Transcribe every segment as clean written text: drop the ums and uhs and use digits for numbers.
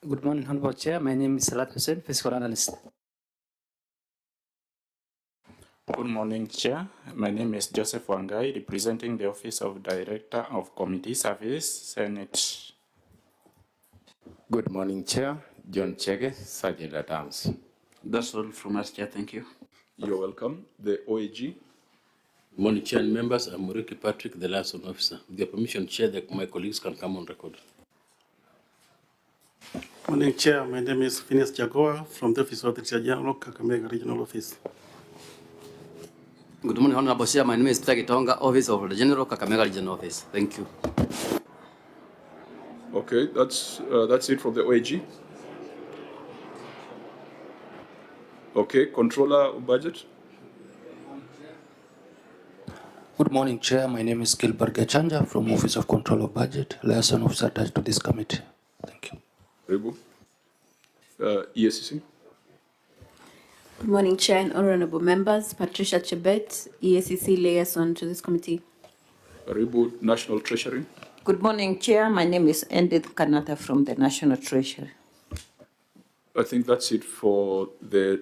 Good morning, Honorable Chair. My name is Salat Hussein, Fiscal Analyst. Good morning, Chair. My name is Joseph Wangai, representing the Office of Director of Committee Service, Senate. Good morning, Chair. John Chege, Sergeant at Arms. That's all from us, Chair. Thank you. You're welcome. The OAG. Morning, Chair and members. I'm Muriki Patrick, the liaison officer. With your permission, Chair, my colleagues can come on record. Morning, Chair. My name is Phineas Jagoa from the Office of the General, Kakamega Regional Office. Good morning, Honorable Chair. My name is Peter Gitonga, Office of the General, Kakamega Regional Office. Thank you. Okay, that's it from the OAG. Okay, Controller of Budget. Good morning, Chair. My name is Gilbert Gachanja from Office of Control of Budget, liaison officer attached to this committee. Thank you. Very good. EACC. Good morning, Chair and honorable members. Patricia Chebet, EACC liaison to this committee. Very good. National Treasury. Good morning, Chair. My name is Edith Kanata from the National Treasury. I think that's it for the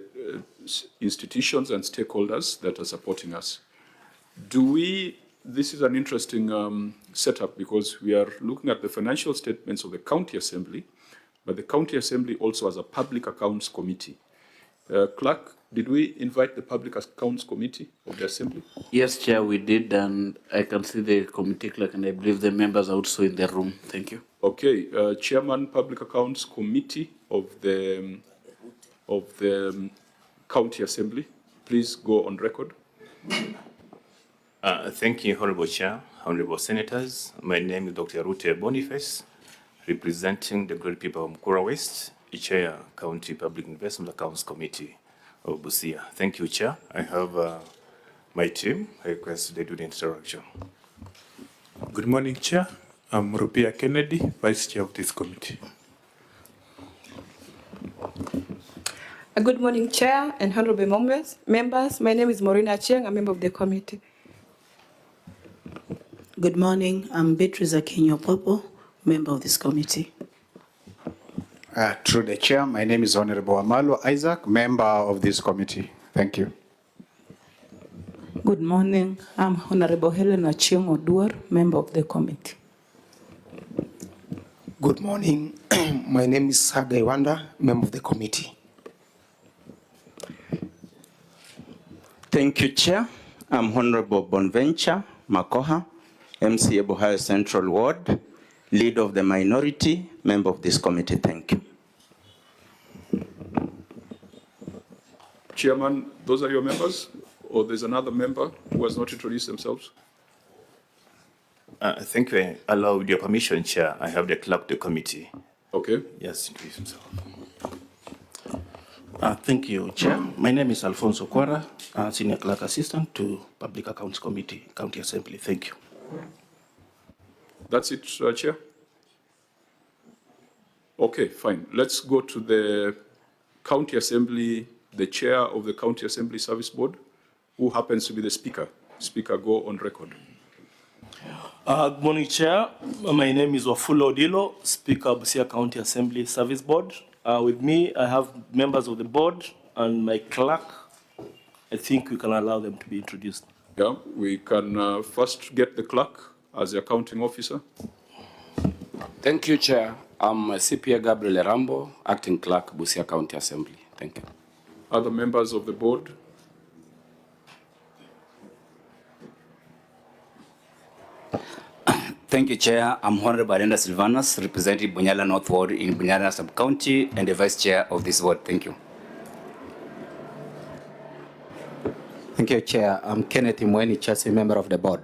institutions and stakeholders that are supporting us. This is an interesting setup because we are looking at the financial statements of the County Assembly, but the County Assembly also has a Public Accounts Committee. Clerk, did we invite the Public Accounts Committee of the Assembly? Yes, Chair, we did, and I can see the committee clerk, and I believe the members are also in the room. Thank you. Okay, Chairman, Public Accounts Committee of the County Assembly, please go on record. Thank you, Honorable Chair, Honorable Senators. My name is Dr. Ruto Boniface, representing the great people of Mukura West, Chair, County Public Investment Accounts Committee of Busia. Thank you, Chair. I have my team. I request they do the introduction. Good morning, Chair. I'm Rupia Kennedy, Vice Chair of this committee. Good morning, Chair and honorable members. My name is Morina Chiang, a member of the committee. Good morning. I'm Beatrice Akinyo-Popo, member of this committee. Through the chair, my name is Honorable Amalo Isaac, member of this committee. Thank you. Good morning. I'm Honorable Helen Achieng Oduor, member of the committee. Good morning. My name is Sagai Wanda, member of the committee. Thank you, Chair. I'm Honorable Bonventure Makoha, MCA Buhaya Central Ward, leader of the minority, member of this committee. Thank you. Chairman, those are your members? Or there's another member who has not introduced themselves? Thank you. Allow with your permission, Chair, I have the clerk of the committee. Okay. Yes, introduce himself. Thank you, Chair. My name is Alfonso Quara, Senior Clerk Assistant to Public Accounts Committee, County Assembly. Thank you. That's it, Chair? Okay, fine. Let's go to the County Assembly, the Chair of the County Assembly Service Board, who happens to be the Speaker. Speaker, go on record. Good morning, Chair. My name is Wafulo Odilo, Speaker of Busia County Assembly Service Board. With me, I have members of the board and my clerk. I think we can allow them to be introduced. Yeah, we can first get the clerk as the accounting officer. Thank you, Chair. I'm CPA Gabriel Rambo, Acting Clerk, Busia County Assembly. Thank you. Other members of the board? Thank you, Chair. I'm Honorable Arenda Silvanus, representing Bunyala North Ward in Bunyala Sub-County and the Vice Chair of this ward. Thank you. Thank you, Chair. I'm Kenneth Imweni, Chelsea, member of the board.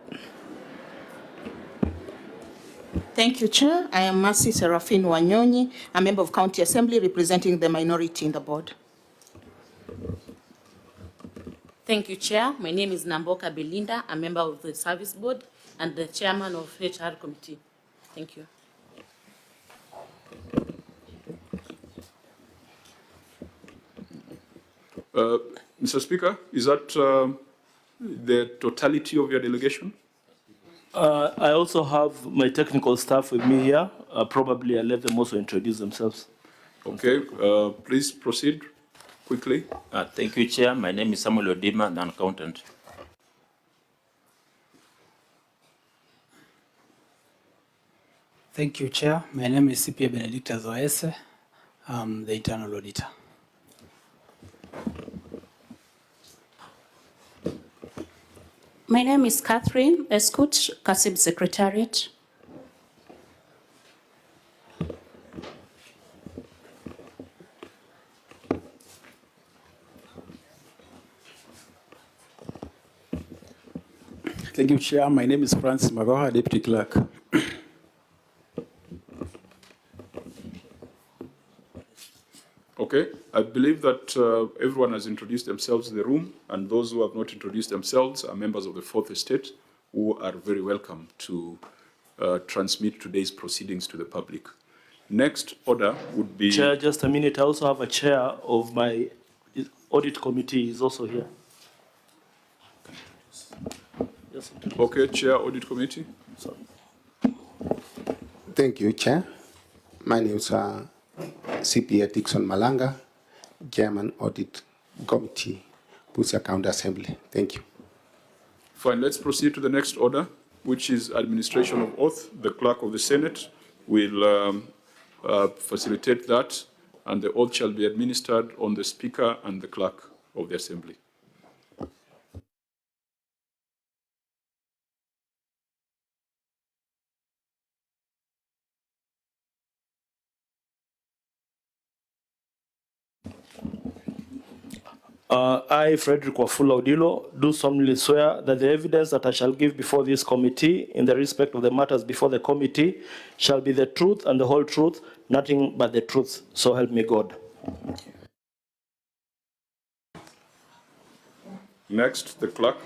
Thank you, Chair. I am Mercy Seraphine Wanyonyi, a member of County Assembly representing the minority in the board. Thank you, Chair. My name is Namboka Belinda, a member of the Service Board and the Chairman of HR Committee. Thank you. Mr. Speaker, is that the totality of your delegation? I also have my technical staff with me here. Probably I'll let them also introduce themselves. Okay, please proceed quickly. Thank you, Chair. My name is Samuel Odima, an accountant. Thank you, Chair. My name is CPA Benedicta Zoese. I'm the internal auditor. My name is Catherine Escut, Kasib Secretariat. Thank you, Chair. My name is Francis Magoha, Deputy Clerk. Okay, I believe that everyone has introduced themselves in the room, and those who have not introduced themselves are members of the Fourth Estate who are very welcome to transmit today's proceedings to the public. Next order would be... Chair, just a minute. I also have a chair of my audit committee is also here. Okay, Chair, Audit Committee. Sorry. Thank you, Chair. My name is CPA Dixon Malanga, Chairman Audit Committee, Busia County Assembly. Thank you. Fine, let's proceed to the next order, which is administration of oath. The Clerk of the Senate will facilitate that, and the oath shall be administered on the Speaker and the Clerk of the Assembly. I, Frederick Wafula Odilo, do solemnly swear that the evidence that I shall give before this committee in the respect of the matters before the committee shall be the truth and the whole truth, nothing but the truth. So help me God. Next, the Clerk.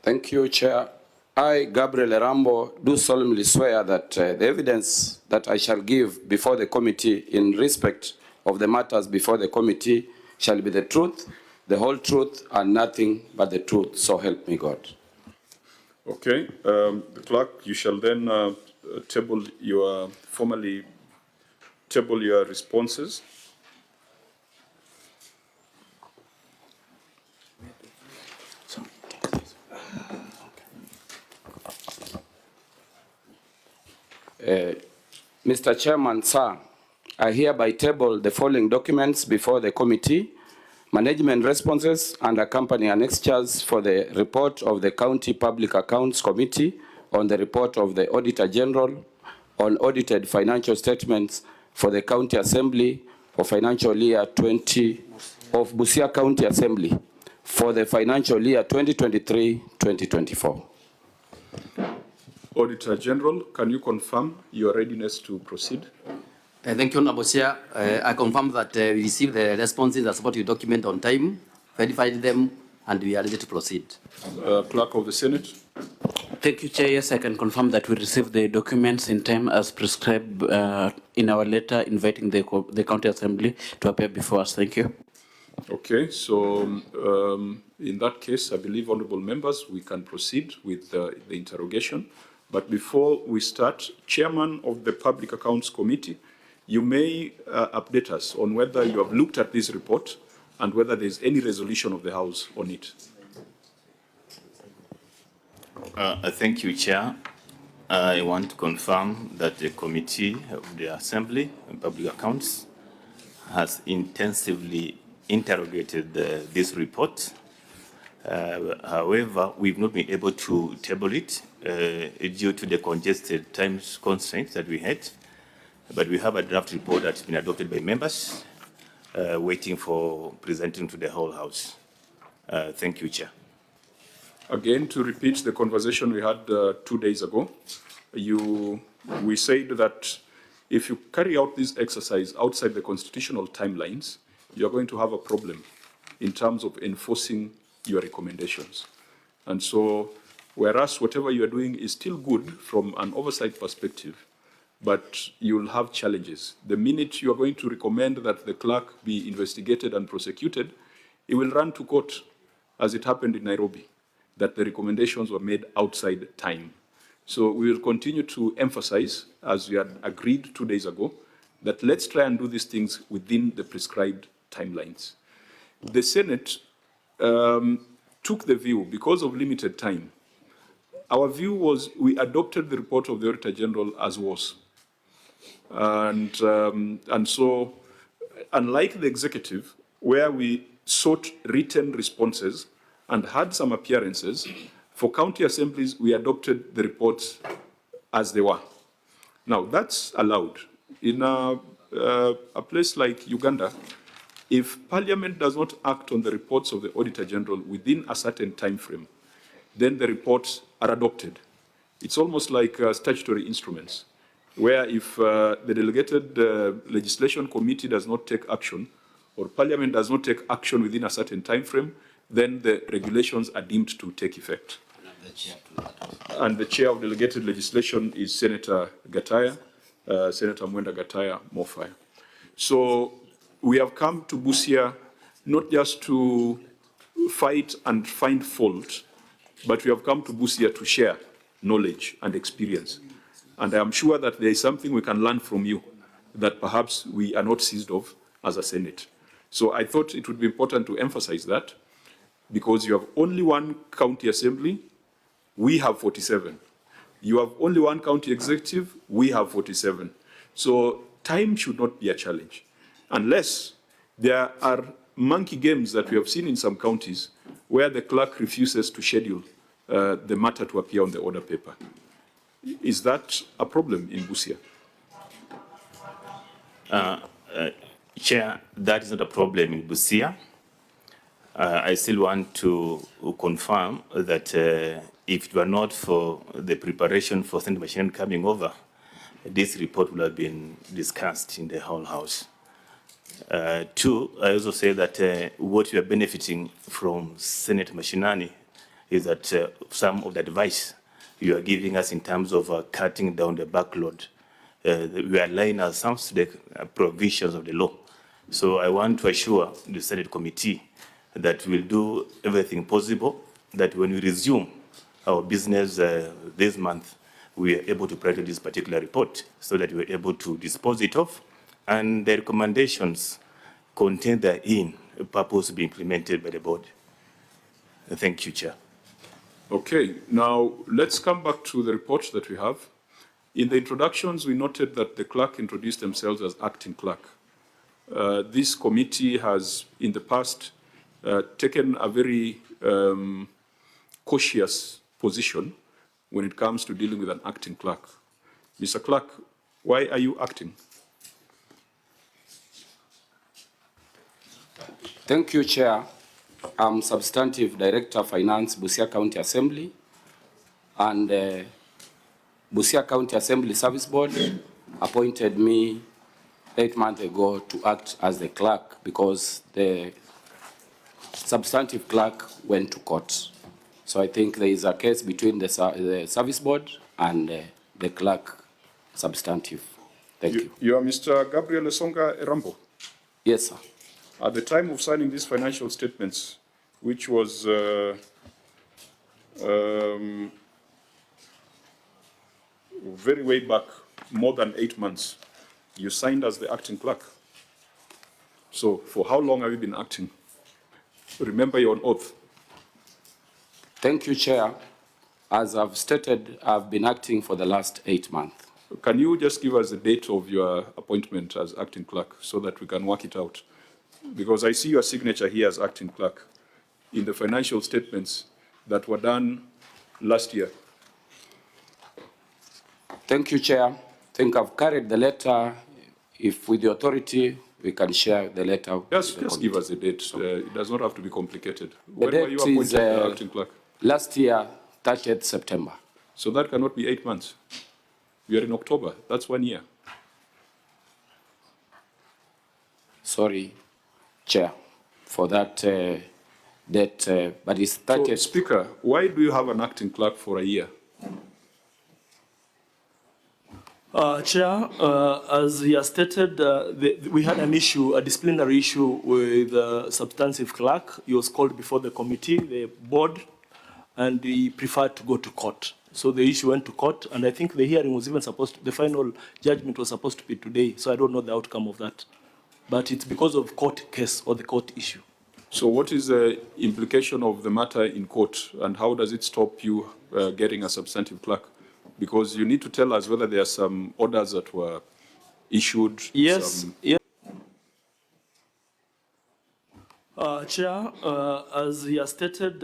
Thank you, Chair. I, Gabriel Rambo, do solemnly swear that the evidence that I shall give before the committee in respect of the matters before the committee shall be the truth, the whole truth, and nothing but the truth. So help me God. Okay, the Clerk, you shall then formally table your responses. Mr. Chairman, sir, I hereby table the following documents before the committee: management responses and accompanying annexures for the report of the County Public Accounts Committee on the report of the Auditor General on audited financial statements for the County Assembly for financial year 20 of Busia County Assembly for the financial year 2023-2024. Auditor General, can you confirm your readiness to proceed? Thank you, Honorable Chair. I confirm that we received the responses and supporting document on time, verified them, and we are ready to proceed. Clerk of the Senate. Thank you, Chair. Yes, I can confirm that we received the documents in time as prescribed in our letter inviting the County Assembly to appear before us. Thank you. Okay, so in that case, I believe, honorable members, we can proceed with the interrogation. But before we start, Chairman of the Public Accounts Committee, you may update us on whether you have looked at this report and whether there is any resolution of the House on it. Thank you, Chair. I want to confirm that the Committee of the Assembly and Public Accounts has intensively interrogated this report. However, we've not been able to table it due to the congested time constraints that we had. But we have a draft report that's been adopted by members, waiting for presenting to the whole House. Thank you, Chair. Again, to repeat the conversation we had 2 days ago, we said that if you carry out this exercise outside the constitutional timelines, you're going to have a problem in terms of enforcing your recommendations. And so, whereas whatever you're doing is still good from an oversight perspective, but you'll have challenges. The minute you're going to recommend that the clerk be investigated and prosecuted, it will run to court, as it happened in Nairobi, that the recommendations were made outside time. So we will continue to emphasize, as we had agreed 2 days ago, that let's try and do these things within the prescribed timelines. The Senate took the view, because of limited time, our view was we adopted the report of the Auditor General as was. And so, unlike the executive, where we sought written responses and had some appearances, for county assemblies, we adopted the reports as they were. Now, that's allowed. In a place like Uganda, if Parliament does not act on the reports of the Auditor General within a certain time frame, then the reports are adopted. It's almost like statutory instruments, where if the delegated legislation committee does not take action, or Parliament does not take action within a certain time frame, then the regulations are deemed to take effect. And the chair of delegated legislation is Senator Gataya, Senator Mwenda Gataya Mofaya. So we have come to Busia not just to fight and find fault, but we have come to Busia to share knowledge and experience. And I am sure that there is something we can learn from you that perhaps we are not seized of as a Senate. So I thought it would be important to emphasize that, because you have only one county assembly, we have 47. You have only one county executive, we have 47. So time should not be a challenge, unless there are monkey games that we have seen in some counties where the clerk refuses to schedule the matter to appear on the order paper. Is that a problem in Busia? Chair, that is not a problem in Busia. I still want to confirm that if it were not for the preparation for Senate machinery coming over, this report would have been discussed in the whole House. Two, I also say that what we are benefiting from Senate machinery is that some of the advice you are giving us in terms of cutting down the backload, we are aligning ourselves to the provisions of the law. So I want to assure the Senate committee that we'll do everything possible, that when we resume our business this month, we are able to prepare this particular report so that we're able to dispose it off, and the recommendations contained therein purpose to be implemented by the board. Thank you, Chair. Okay, now let's come back to the reports that we have. In the introductions, we noted that the clerk introduced themselves as acting clerk. This committee has, in the past, taken a very cautious position when it comes to dealing with an acting clerk. Mr. Clerk, why are you acting? Thank you, Chair. I'm Substantive Director of Finance, Busia County Assembly, and Busia County Assembly Service Board appointed me 8 months ago to act as the clerk because the substantive clerk went to court. So I think there is a case between the service board and the clerk substantive. Thank you. You are Mr. Gabriel Esonga Erambo? Yes, sir. At the time of signing these financial statements, which was very way back, more than 8 months, you signed as the acting clerk. So for how long have you been acting? Remember your oath. Thank you, Chair. As I've stated, I've been acting for the last 8 months. Can you just give us the date of your appointment as acting clerk so that we can work it out? Because I see your signature here as acting clerk in the financial statements that were done last year. Thank you, Chair. I think I've carried the letter. If with the authority, we can share the letter. Just give us the date. It does not have to be complicated. The When were you appointed as acting clerk? Last year, 30th September. So that cannot be 8 months. We are in October. That's 1 year. Sorry, Chair, for that date, but it's 30th. So, Speaker, why do you have an acting clerk for a year? Chair, as he has stated, we had an issue, a disciplinary issue with the substantive clerk. He was called before the committee, the board, and he preferred to go to court. So the issue went to court, and I think the hearing was even supposed to, the final judgment was supposed to be today, so I don't know the outcome of that. But it's because of court case or the court issue. So what is the implication of the matter in court, and how does it stop you getting a substantive clerk? Because you need to tell us whether there are some orders that were issued. Yes, yes. Chair, as he has stated,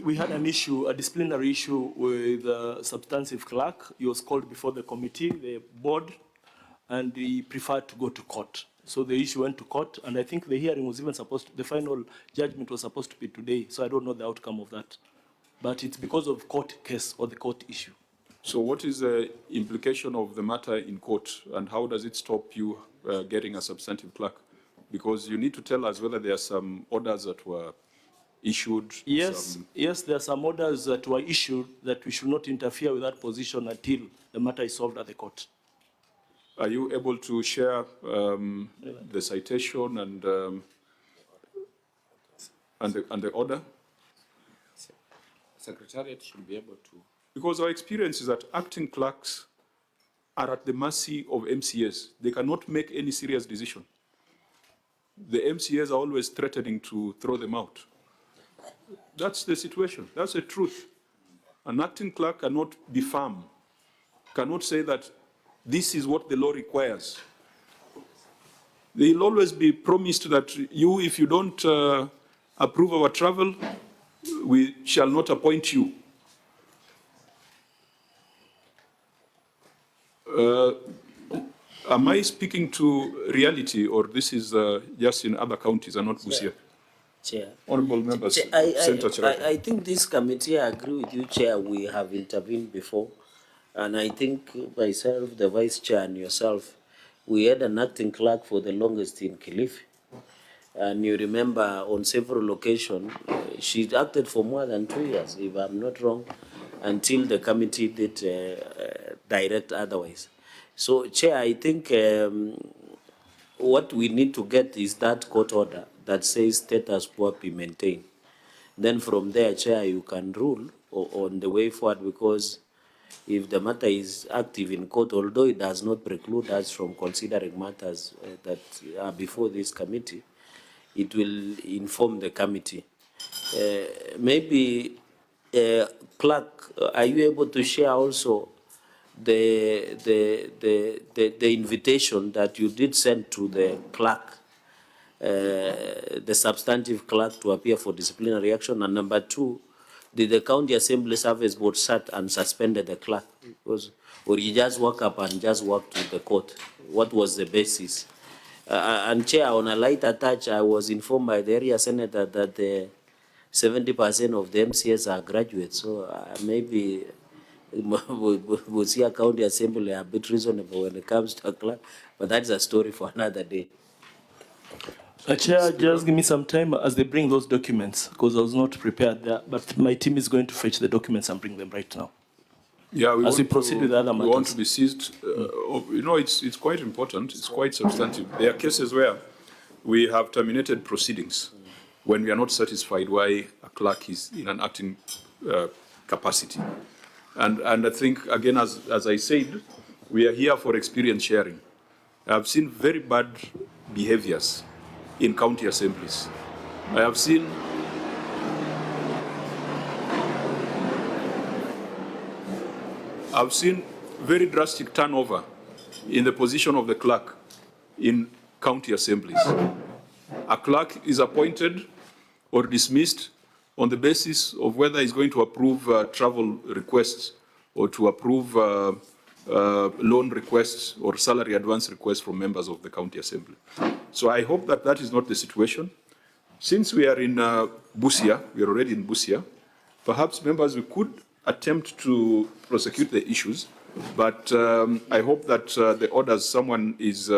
we had an issue, a disciplinary issue with the substantive clerk. He was called before the committee, the board, and he preferred to go to court. So the issue went to court, and I think the hearing was even supposed to, the final judgment was supposed to be today, so I don't know the outcome of that. But it's because of court case or the court issue. So what is the implication of the matter in court, and how does it stop you getting a substantive clerk? Because you need to tell us whether there are some orders that were issued. Yes, yes, there are some orders that were issued that we should not interfere with that position until the matter is solved at the court. Are you able to share the citation and the order? Secretariat should be able to. Because our experience is that acting clerks are at the mercy of MCAs. They cannot make any serious decision. The MCAs are always threatening to throw them out. That's the situation. That's the truth. An acting clerk cannot be firm, cannot say that this is what the law requires. They'll always be promised that you, if you don't approve our travel, we shall not appoint you. Am I speaking to reality, or this is just in other counties and not Busia? Chair. Honorable members, I think this committee, I agree with you, Chair, we have intervened before. And I think myself, the Vice Chair, and yourself, we had an acting clerk for the longest in Kilifi. And you remember on several occasions, she acted for more than 2 years, if I'm not wrong, until the committee did direct otherwise. So, Chair, I think what we need to get is that court order that says status quo be maintained. Then from there, Chair, you can rule on the way forward, because if the matter is active in court, although it does not preclude us from considering matters that are before this committee, it will inform the committee. Maybe, clerk, are you able to share also the invitation that you did send to the clerk, the substantive clerk, to appear for disciplinary action? And number two, did the County Assembly Service Board sat and suspended the clerk? Or you just woke up and just walked to the court? What was the basis? And Chair, on a lighter touch, I was informed by the area senator that 70% of the MCS are graduates. So maybe Busia County Assembly are a bit reasonable when it comes to a clerk, but that's a story for another day. Chair, just give me some time as they bring those documents, because I was not prepared there, but my team is going to fetch the documents and bring them right now. Yeah, as we proceed with the other matters. We want to be seized. You know, it's quite important. It's quite substantive. There are cases where we have terminated proceedings when we are not satisfied why a clerk is in an acting capacity. And I think, again, as I said, we are here for experience sharing. I have seen very bad behaviors in county assemblies. I have seen very drastic turnover in the position of the clerk in county assemblies. A clerk is appointed or dismissed on the basis of whether he's going to approve travel requests or to approve loan requests or salary advance requests from members of the county assembly. So I hope that that is not the situation. Since we are in Busia, we are already in Busia, perhaps members, we could attempt to prosecute the issues, but I hope that the orders, someone is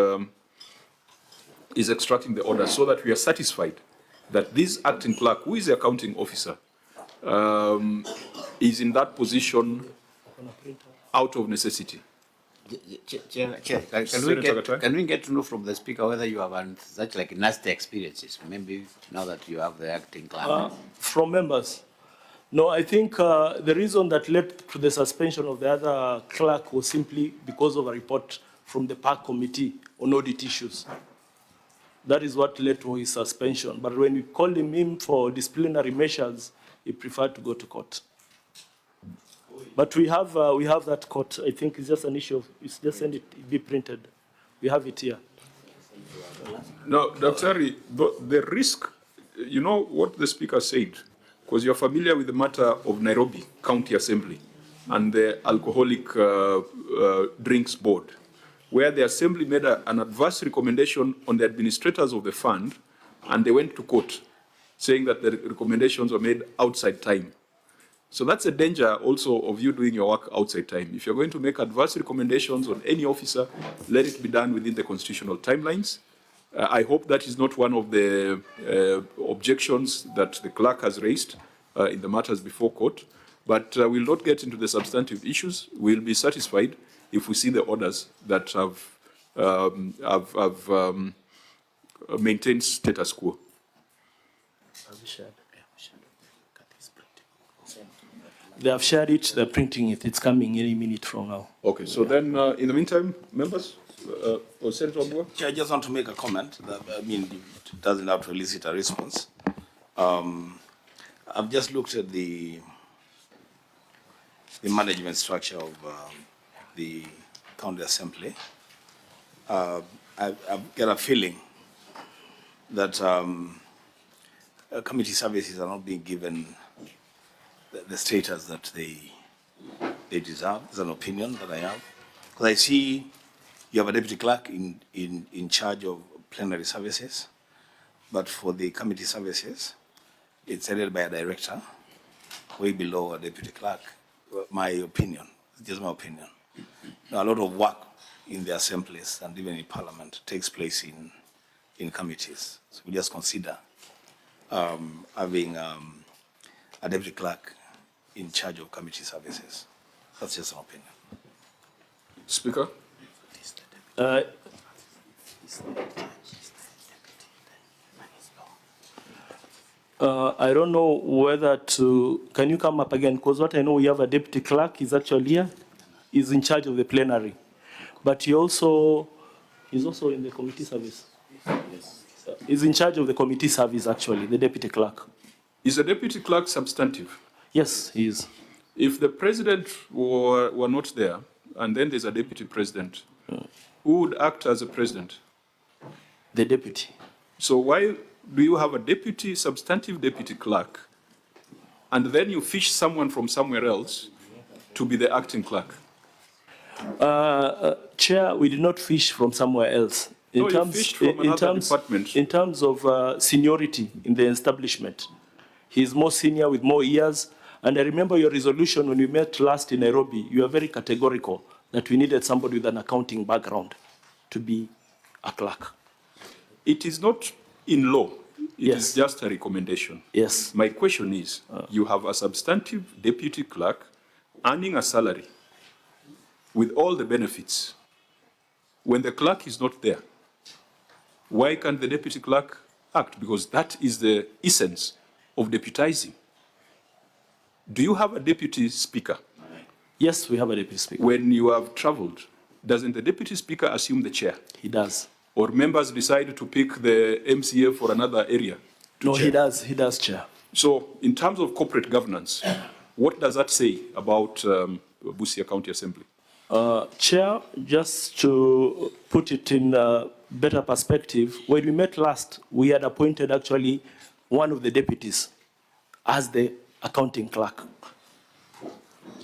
extracting the orders so that we are satisfied that this acting clerk, who is the accounting officer, is in that position out of necessity. Can we get to know from the speaker whether you have had such like nasty experiences, maybe now that you have the acting clerk? From members. No, I think the reason that led to the suspension of the other clerk was simply because of a report from the park committee on audit issues. That is what led to his suspension. But when we called him in for disciplinary measures, he preferred to go to court. But we have that court. I think it's just an issue of, it's just send it be printed. We have it here. No, Dr. Ari, the risk, you know what the speaker said, because you're familiar with the matter of Nairobi County Assembly and the Alcoholic Drinks Board, where the Assembly made an adverse recommendation on the administrators of the fund, and they went to court, saying that the recommendations were made outside time. So that's a danger also of you doing your work outside time. If you're going to make adverse recommendations on any officer, let it be done within the constitutional timelines. I hope that is not one of the objections that the clerk has raised in the matters before court, but we'll not get into the substantive issues. We'll be satisfied if we see the orders that have maintained status quo. They have shared it, they're printing it. It's coming any minute from now. Okay, so then in the meantime, members, Senator Ambua? I just want to make a comment that, I mean, it doesn't have to elicit a response. I've just looked at the management structure of the county assembly. I've got a feeling that committee services are not being given the status that they deserve. It's an opinion that I have. Because I see you have a deputy clerk in charge of plenary services, but for the committee services, it's headed by a director, way below a deputy clerk. My opinion, just my opinion. Now, a lot of work in the assemblies and even in parliament takes place in committees. So we just consider having a deputy clerk in charge of committee services. That's just an opinion. Speaker? I don't know whether to, can you come up again? Because what I know, we have a deputy clerk, he's actually here, he's in charge of the plenary. But he's also in the committee service. Yes. He's in charge of the committee service, actually, the deputy clerk. Is the deputy clerk substantive? Yes, he is. If the president were not there, and then there's a deputy president, who would act as a president? The deputy. So why do you have a substantive deputy clerk, and then you fish someone from somewhere else to be the acting clerk? Chair, we did not fish from somewhere else. You fished from another department. In terms of seniority in the establishment, he's more senior with more years. And I remember your resolution when we met last in Nairobi, you were very categorical that we needed somebody with an accounting background to be a clerk. It is not in law. It is just a recommendation. Yes. My question is, you have a substantive deputy clerk earning a salary with all the benefits. When the clerk is not there, why can't the deputy clerk act? Because that is the essence of deputizing. Do you have a deputy speaker? Yes, we have a deputy speaker. When you have traveled, doesn't the deputy speaker assume the chair? He does. Or members decide to pick the MCA for another area? No, chair? He does, Chair. So, in terms of corporate governance, what does that say about Busia County Assembly? Chair, just to put it in a better perspective, when we met last, we had appointed actually one of the deputies as the accounting clerk.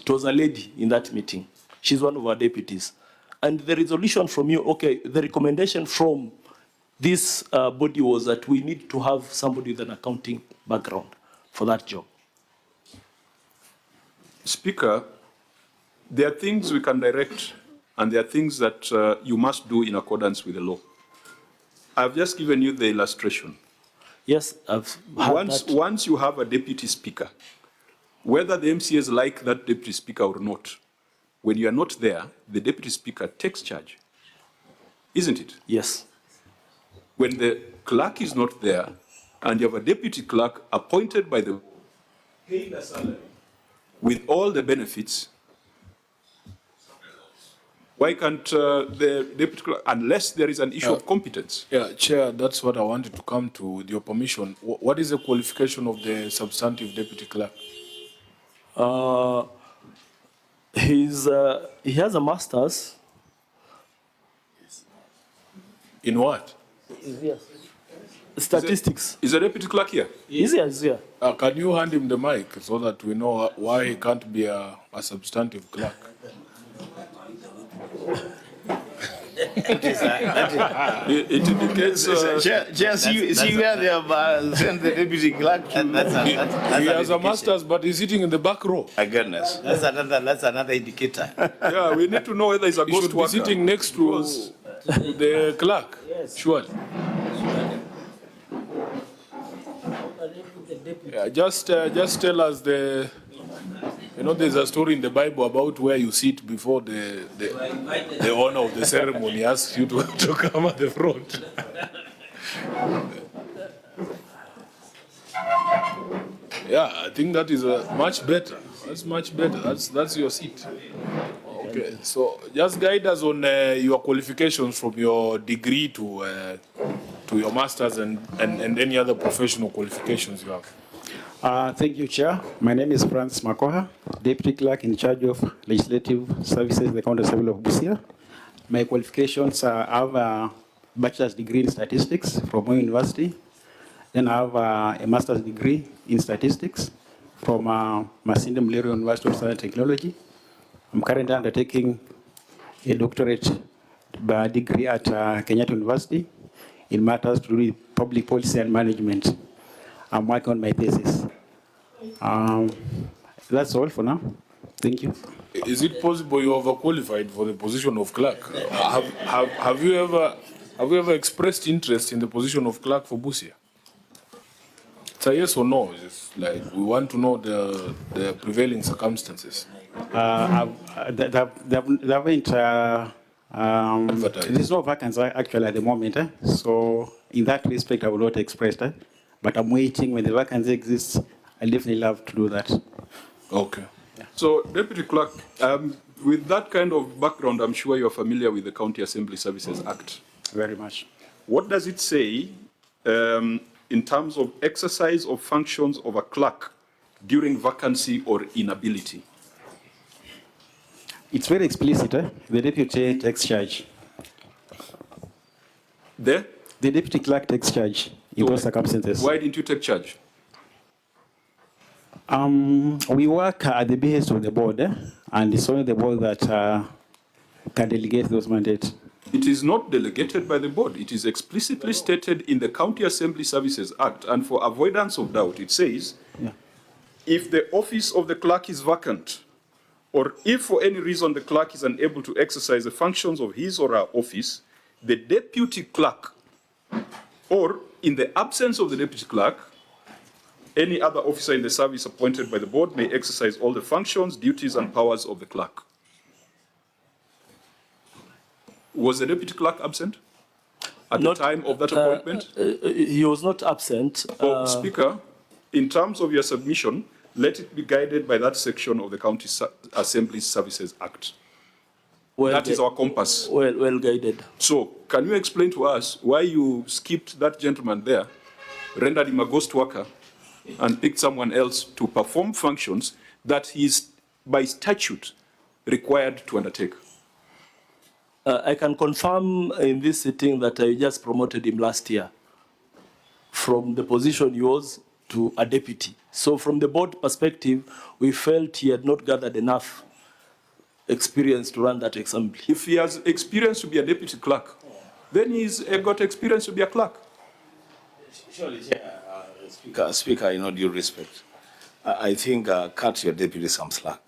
It was a lady in that meeting. She's one of our deputies. And the resolution from you, okay, the recommendation from this body was that we need to have somebody with an accounting background for that job. Speaker, there are things we can direct, and there are things that you must do in accordance with the law. I've just given you the illustration. Yes, I've heard that. Once you have a deputy speaker, whether the MCAs like that deputy speaker or not, when you are not there, the deputy speaker takes charge. Isn't it? Yes. When the clerk is not there, and you have a deputy clerk appointed by the paying a salary with all the benefits, why can't the deputy clerk, unless there is an issue of competence? Yeah, Chair, that's what I wanted to come to, with your permission. What is the qualification of the substantive deputy clerk? He has a master's. In what? Statistics. Is a deputy clerk here? He's here. Can you hand him the mic so that we know why he can't be a substantive clerk? It indicates. See where they have sent the deputy clerk to. He has a master's, but he's sitting in the back row. My goodness. That's another indicator. Yeah, we need to know whether he's a He ghost should be worker. sitting next to the clerk. Yes. Sure. Yeah, just tell us the. You know, there's a story in the Bible about where you sit before the owner of the ceremony asks you to come at the front. Yeah, I think that is much better. That's much better. That's your seat. Okay, so just guide us on your qualifications from your degree to your master's and any other professional qualifications you have. Thank you, Chair. My name is Francis Makoha, Deputy Clerk in charge of Legislative Services in the County Assembly of Busia. My qualifications I have a bachelor's degree in statistics from Moi University. Then I have a master's degree in statistics from Masinde Muliro University of Science and Technology. I'm currently undertaking a doctorate degree at Kenyatta University in matters to do with public policy and management. I'm working on my thesis. That's all for now. Thank you. Is it possible you overqualified for the position of clerk? Have you ever expressed interest in the position of clerk for Busia? It's a yes or no. It's like we want to know the prevailing circumstances. There's no vacancy actually at the moment. So in that respect, I will not express that. But I'm waiting. When the vacancy exists, I'll definitely love to do that. Okay. So, Deputy Clerk, with that kind of background, I'm sure you're familiar with the County Assembly Services Act. Very much. What does it say in terms of exercise of functions of a clerk during vacancy or inability? It's very explicit. The deputy takes charge. The deputy clerk takes charge in those circumstances. Why didn't you take charge? We work at the behest of the board, and it's only the board that can delegate those mandates. It is not delegated by the board. It is explicitly stated in the County Assembly Services Act, and for avoidance of doubt, it says, if the office of the clerk is vacant, or if for any reason the clerk is unable to exercise the functions of his or her office, the deputy clerk, or in the absence of the deputy clerk, any other officer in the service appointed by the board may exercise all the functions, duties, and powers of the clerk. Was the deputy clerk absent at the time of that appointment? He was not absent. Speaker, in terms of your submission, let it be guided by that section of the County Assembly Services Act. That is our compass. Well guided. So, can you explain to us why you skipped that gentleman there, rendered him a ghost worker, and picked someone else to perform functions that he is, by statute, required to undertake? I can confirm in this sitting that I just promoted him last year from the position he was to a deputy. So from the board perspective, we felt he had not gathered enough experience to run that assembly. If he has experience to be a deputy clerk, then he's got experience to be a clerk. Surely, Speaker, in all due respect, I think cut your deputy some slack.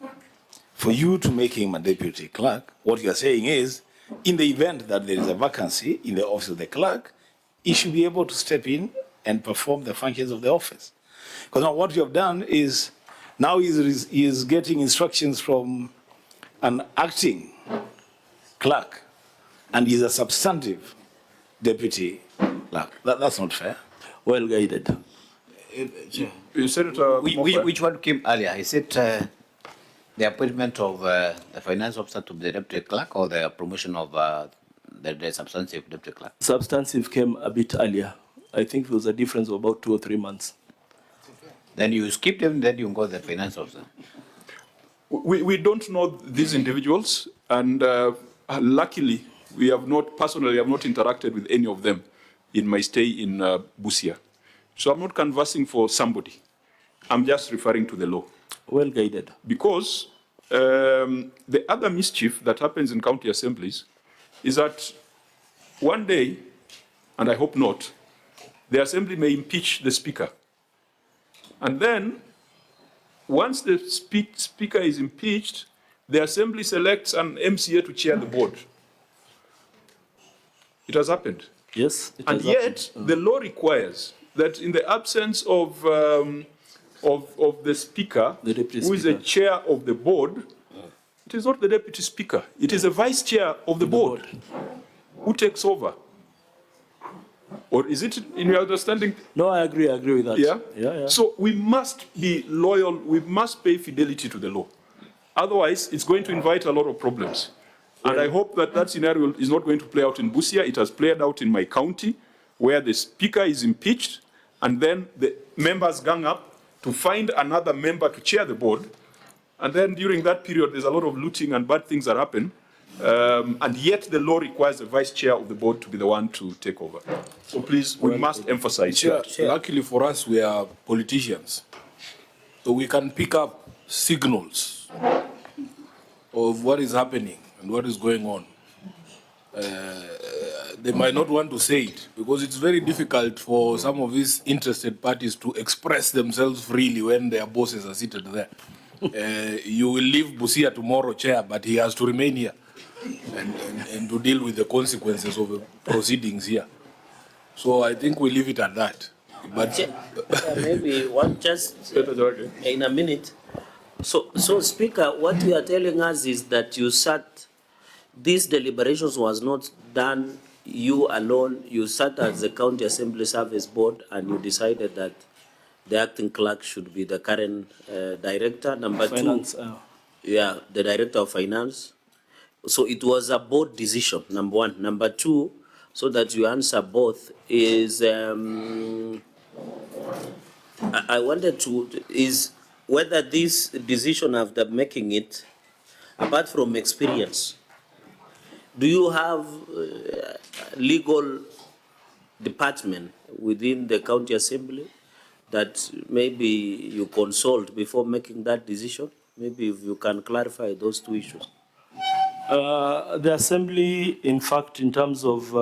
For you to make him a deputy clerk, what you are saying is, in the event that there is a vacancy in the office of the clerk, he should be able to step in and perform the functions of the office. Because now what you have done is, now he is getting instructions from an acting clerk, and he's a substantive deputy clerk. That's not fair. Well guided. Senator which one came earlier? Is it the appointment of the finance officer to the deputy clerk or the promotion of the substantive deputy clerk? Substantive came a bit earlier. I think there was a difference of about 2 or 3 months. Then you skipped him, then you go the finance officer. We don't know these individuals, and luckily, we have not, personally, I have not interacted with any of them in my stay in Busia. So I'm not canvassing for somebody. I'm just referring to the law. Well guided. Because the other mischief that happens in county assemblies is that one day, and I hope not, the assembly may impeach the speaker. And then, once the speaker is impeached, the assembly selects an MCA to chair the board. It has happened. Yes. And yet, the law requires that in the absence of the speaker, who is the chair of the board, it is not the deputy speaker. It is the vice chair of the board who takes over. Or is it in your understanding? No, I agree with that. Yeah? Yeah. So we must be loyal, we must pay fidelity to the law. Otherwise, it's going to invite a lot of problems. And I hope that that scenario is not going to play out in Busia. It has played out in my county, where the speaker is impeached, and then the members gang up to find another member to chair the board. And then during that period, there's a lot of looting and bad things that happen. And yet the law requires the vice chair of the board to be the one to take over. So please, we must emphasize that. Luckily for us, we are politicians. So we can pick up signals of what is happening and what is going on. They might not want to say it because it's very difficult for some of these interested parties to express themselves freely when their bosses are seated there. You will leave Busia tomorrow, Chair, but he has to remain here and to deal with the consequences of the proceedings here. So I think we leave it at that. But maybe one just in a minute. So Speaker, what you are telling us is that you sat, these deliberations was not done you alone. You sat as the County Assembly Service Board and you decided that the acting clerk should be the current director. Number Finance, two, yeah, the director of finance. So it was a board decision, number one. Number two, so that you answer both, is I wanted to, is whether this decision after making it, apart from experience, do you have legal department within the county assembly that maybe you consult before making that decision? Maybe if you can clarify those two issues. The assembly, in fact, in terms of,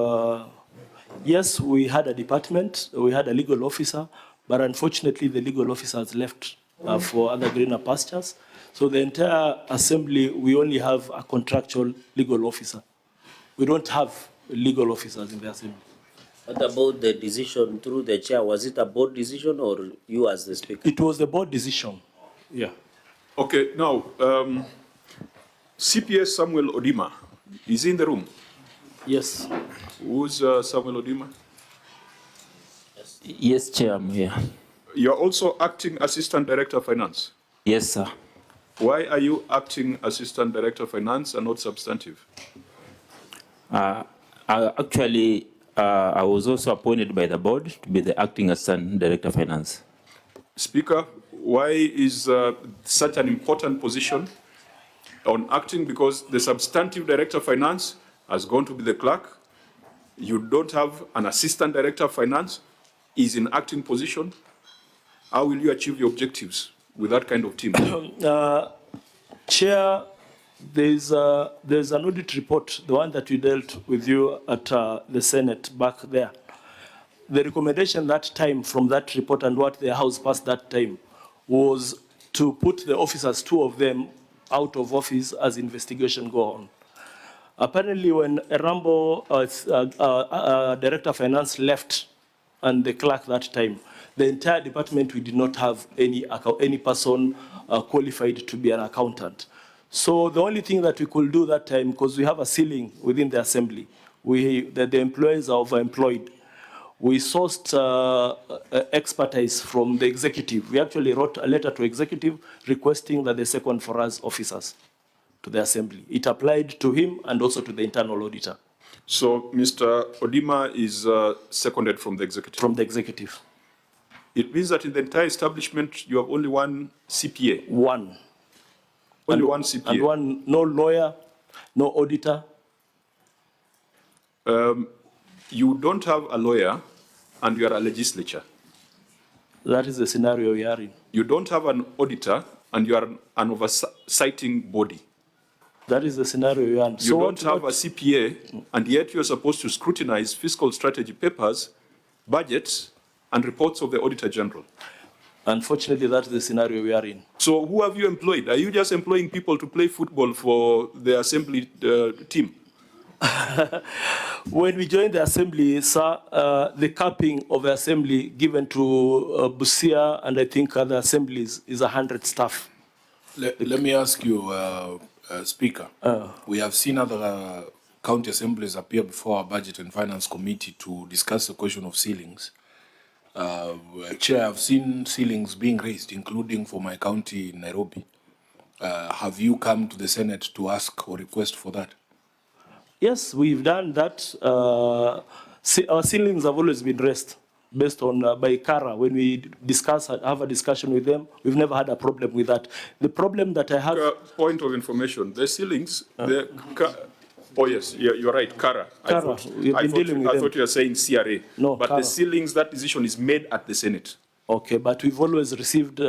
yes, we had a department, we had a legal officer, but unfortunately the legal officer has left for other greener pastures. So the entire assembly, we only have a contractual legal officer. We don't have legal officers in the assembly. What about the decision through the chair? Was it a board decision or you as the speaker? It was the board decision. Yeah. Okay, now, CPS Samuel Odima, is he in the room? Yes. Who's Samuel Odima? Yes, Chair, I'm here. You're also acting Assistant Director of Finance? Yes, sir. Why are you acting Assistant Director of Finance and not substantive? Actually, I was also appointed by the board to be the acting Assistant Director of Finance. Speaker, why is such an important position on acting? Because the substantive Director of Finance has gone to be the clerk. You don't have an Assistant Director of Finance, is in acting position. How will you achieve your objectives with that kind of team? Chair, there's an audit report, the one that we dealt with you at the Senate back there. The recommendation that time from that report and what the House passed that time was to put the officers, 2 of them, out of office as investigation go on. Apparently, when Rambo, Director of Finance, left and the clerk that time, the entire department, we did not have any person qualified to be an accountant. So the only thing that we could do that time, because we have a ceiling within the assembly, that the employees are overemployed, we sourced expertise from the executive. We actually wrote a letter to executive requesting that they second for us officers to the assembly. It applied to him and also to the internal auditor. So Mr. Odima is seconded from the executive? From the executive. It means that in the entire establishment, you have only one CPA? One. Only one CPA? And one, no lawyer, no auditor. You don't have a lawyer and you are a legislature. That is the scenario we are in. You don't have an auditor and you are an oversighting body. That is the scenario we are in. You don't have a CPA and yet you're supposed to scrutinize fiscal strategy papers, budgets, and reports of the Auditor General. Unfortunately, that's the scenario we are in. So who have you employed? Are you just employing people to play football for the assembly team? When we joined the assembly, sir, the capping of the assembly given to Busia and I think other assemblies is 100 staff. Let me ask you, Speaker. We have seen other county assemblies appear before our Budget and Finance Committee to discuss the question of ceilings. Chair, I've seen ceilings being raised, including for my county in Nairobi. Have you come to the Senate to ask or request for that? Yes, we've done that. Our ceilings have always been raised based on by CARA. When we have a discussion with them, we've never had a problem with that. The problem that I have... Point of information, the ceilings, oh yes, you're right, CARA. CARA, we've been dealing with them. I thought you were saying CRA. No, but CARA. The ceilings, that decision is made at the Senate. Okay, but we've always received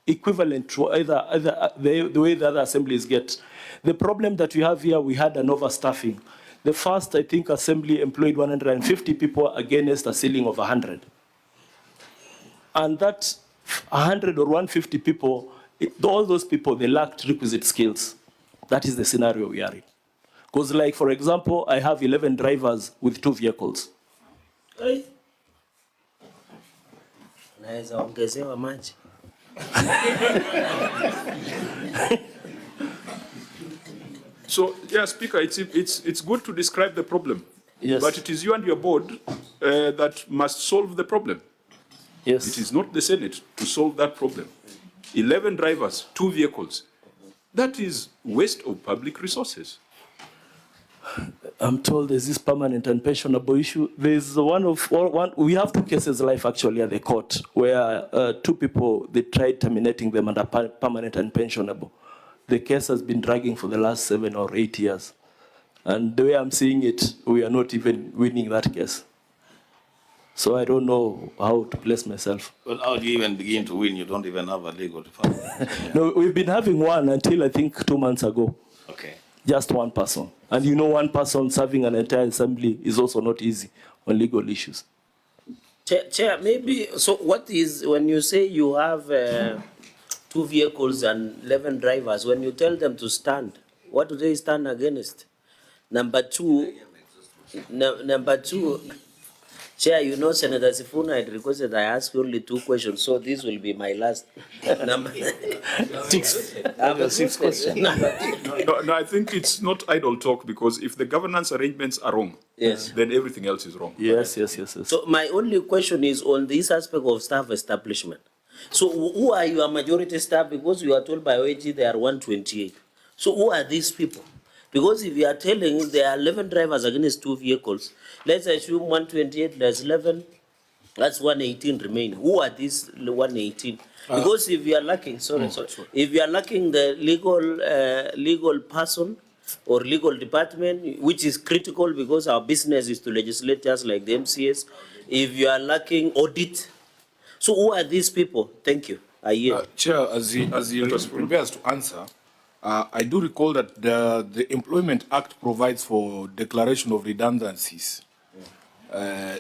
equivalent to either the way the other assemblies get. The problem that we have here, we had an overstaffing. The first, I think, assembly employed 150 people against a ceiling of 100. And that 100 or 150 people, all those people, they lacked requisite skills. That is the scenario we are in. Because, like, for example, I have 11 drivers with 2 vehicles. Naweza ongezewa maji. So, yeah, Speaker, it's good to describe the problem. Yes. But it is you and your board that must solve the problem. Yes. It is not the Senate to solve that problem. 11 drivers, 2 vehicles. That is waste of public resources. I'm told there's this permanent and pensionable issue. There's we have 2 cases live actually at the court where 2 people, they tried terminating them under permanent and pensionable. The case has been dragging for the last 7 or 8 years. And the way I'm seeing it, we are not even winning that case. So I don't know how to place myself. Well, how do you even begin to win? You don't even have a legal department. No, we've been having one until I think 2 months ago. Okay. Just one person. And you know, one person serving an entire assembly is also not easy on legal issues. Chair, maybe, so what is, when you say you have 2 vehicles and 11 drivers, when you tell them to stand, what do they stand against? Number two, Chair, you know, Senator Sifuna had requested I ask only 2 questions, so this will be my last. Number 6. I have a 6th question. No, I think it's not idle talk, because if the governance arrangements are wrong, yes, then everything else is wrong. Yes. So my only question is on this aspect of staff establishment. So who are your majority staff? Because you are told by OAG there are 128. So who are these people? Because if you are telling there are 11 drivers against 2 vehicles, let's assume 128 less 11, that's 118 remaining. Who are these 118? Because if you are lacking, if you are lacking the legal person or legal department, which is critical because our business is to legislate just like the MCS, if you are lacking audit, so who are these people? Thank you. Chair, as he prepares to answer, I do recall that the Employment Act provides for declaration of redundancies.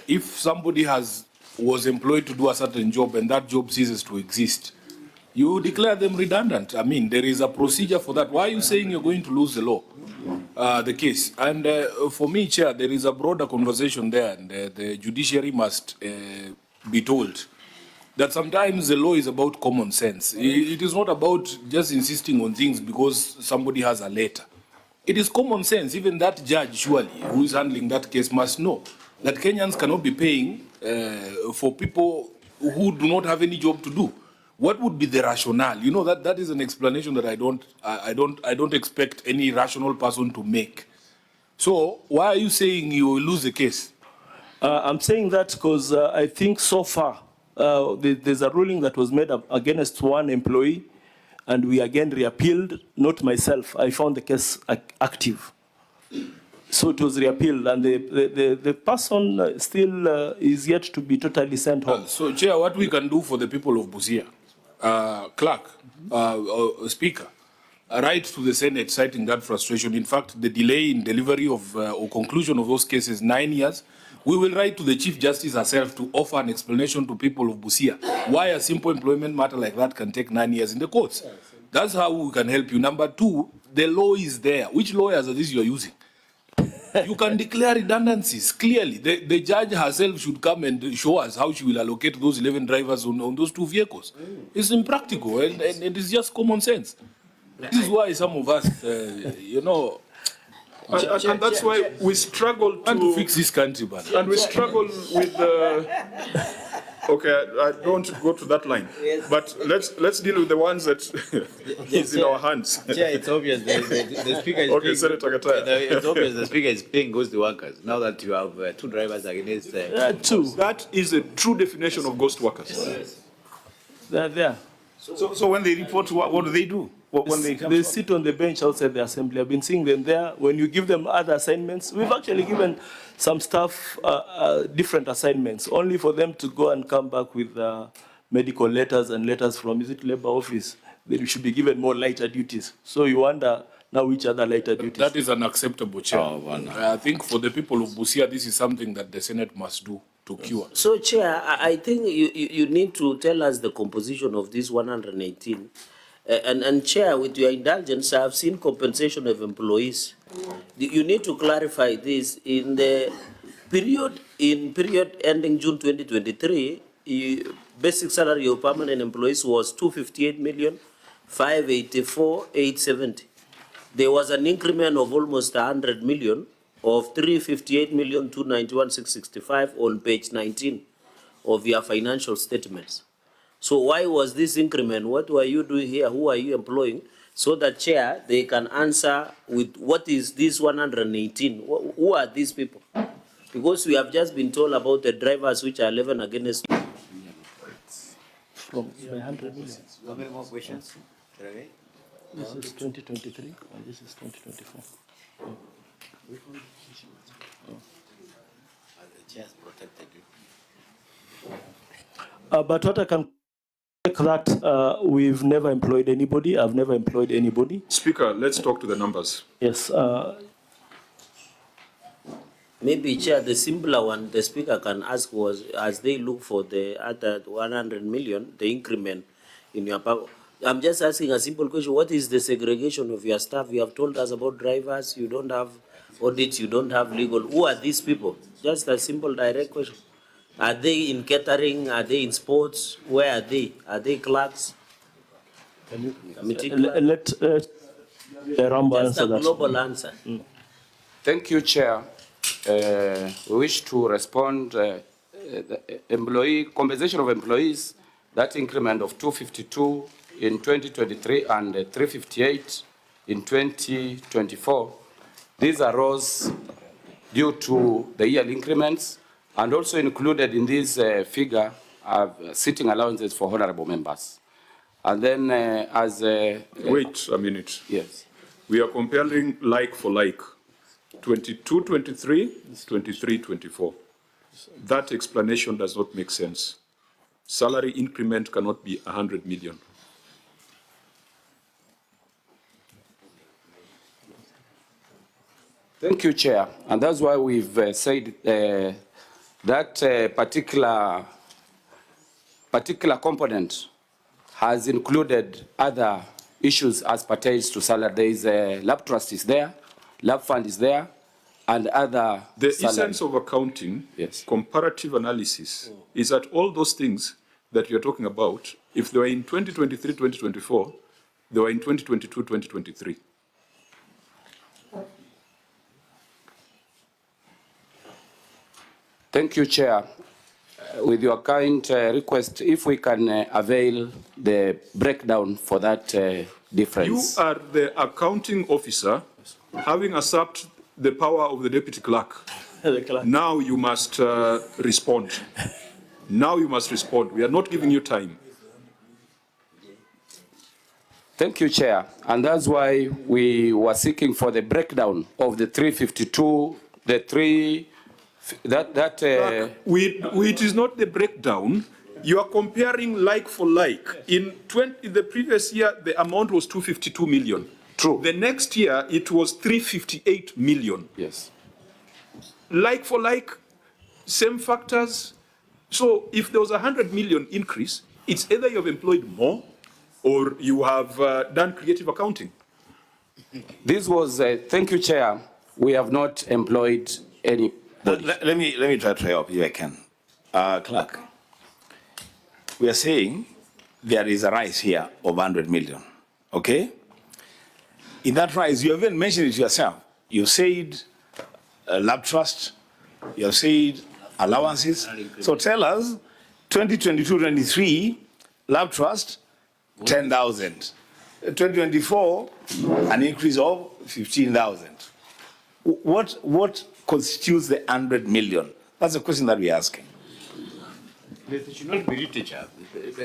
If somebody was employed to do a certain job and that job ceases to exist, you declare them redundant. I mean, there is a procedure for that. Why are you saying you're going to lose the law, the case? And for me, Chair, there is a broader conversation there, and the judiciary must be told that sometimes the law is about common sense. It is not about just insisting on things because somebody has a letter. It is common sense. Even that judge, surely, who is handling that case must know that Kenyans cannot be paying for people who do not have any job to do. What would be the rationale? You know, that is an explanation that I don't expect any rational person to make. So why are you saying you will lose the case? I'm saying that because I think so far there's a ruling that was made against one employee, and we again reappealed. Not myself. I found the case active. So it was reappealed, and the person still is yet to be totally sent home. So, Chair, what we can do for the people of Busia, Clerk, Speaker, write to the Senate citing that frustration. In fact, the delay in delivery of or conclusion of those cases, 9 years, we will write to the Chief Justice herself to offer an explanation to people of Busia why a simple employment matter like that can take 9 years in the courts. That's how we can help you. Number two, the law is there. Which lawyers are these you are using? You can declare redundancies clearly. The judge herself should come and show us how she will allocate those 11 drivers on those 2 vehicles. It's impractical, and it is just common sense. This is why some of us, you know... And that's why we struggle to fix this country, man. And we struggle with okay, I don't go to that line. Yes. But let's deal with the ones that is in our hands. Yeah, it's obvious the speaker is okay, Senator Gataya. It's obvious the speaker is paying ghost workers. Now that you have 2 drivers against two. That is a true definition of ghost workers. Yes. They're there. So when they report, what do they do? When they sit on the bench outside the assembly. I've been seeing them there. When you give them other assignments, we've actually given some staff different assignments, only for them to go and come back with medical letters and letters from, is it Labour Office? They should be given more lighter duties. So you wonder now which other lighter duties. That is unacceptable, Chair. I think for the people of Busia, this is something that the Senate must do to cure. So, Chair, I think you need to tell us the composition of this 118. And Chair, with your indulgence, I have seen compensation of employees. You need to clarify this. In the period ending June 2023, basic salary of permanent employees was 258,584,870. There was an increment of almost 100 million of 358,291,665 on page 19 of your financial statements. So why was this increment? What were you doing here? Who are you employing? So that, Chair, they can answer with what is this 118? Who are these people? Because we have just been told about the drivers which are 11 against. From 100 million. How many more questions? This is 2023 and this is 2024. The chair has protected you. But what I can check that we've never employed anybody. I've never employed anybody. Speaker, let's talk to the numbers. Yes. Maybe, Chair, the simpler one the Speaker can ask was, as they look for the other 100 million, the increment in your power. I'm just asking a simple question. What is the segregation of your staff? You have told us about drivers. You don't have audits. You don't have legal. Who are these people? Just a simple, direct question. Are they in catering? Are they in sports? Where are they? Are they clerks? Can you let Rambo answer that? Global answer. Thank you, Chair. We wish to respond. The employee compensation of employees, that increment of 252 in 2023 and 358 in 2024. These arose due to the yearly increments, and also included in this figure are sitting allowances for honorable members. And then Wait a minute. Yes. We are comparing like for like. 22-23, 23-24. That explanation does not make sense. Salary increment cannot be 100 million. Thank you, Chair. And that's why we've said that particular component has included other issues as pertains to salary. There is a lab trust is there, lab fund is there, and other The salary. essence of accounting, yes, comparative analysis, is that all those things that you're talking about, if they were in 2023, 2024, they were in 2022, 2023. Thank you, Chair. With your kind request, if we can avail the breakdown for that difference. You are the accounting officer, having usurped the power of the deputy clerk. Now you must respond. Now you must respond. We are not giving you time. Thank you, Chair. And that's why we were seeking for the breakdown of the 352, the three, it is not the breakdown. You are comparing like for like. In the previous year, the amount was 252 million. True. The next year, it was 358 million. Yes. Like for like, same factors. So if there was a 100 million increase, it's either you have employed more or you have done creative accounting. This was, thank you, Chair. We have not employed any. Let me try to help you, I can. Clerk, we are saying there is a rise here of 100 million, okay? In that rise, you haven't mentioned it yourself. You said lab trust, you have said allowances. So tell us, 2022-23, lab trust, 10,000. 2024, an increase of 15,000. What constitutes the 100 million? That's the question that we're asking. It should not be literature.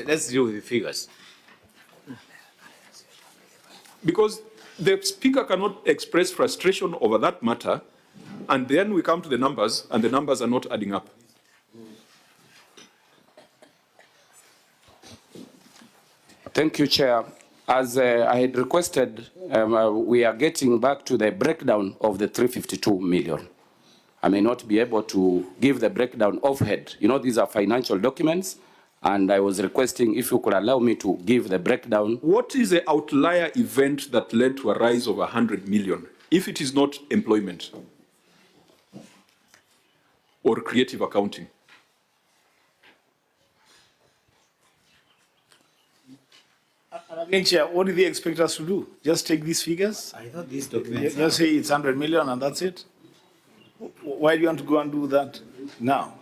Let's deal with the figures. Because the speaker cannot express frustration over that matter, and then we come to the numbers, and the numbers are not adding up. Thank you, Chair. As I had requested, we are getting back to the breakdown of the 352 million. I may not be able to give the breakdown offhand. You know, these are financial documents, and I was requesting if you could allow me to give the breakdown. What is the outlier event that led to a rise of 100 million, if it is not employment or creative accounting? Again, Chair, what do they expect us to do? Just take these figures? I thought these documents. Just say it's 100 million and that's it? Why do you want to go and do that now?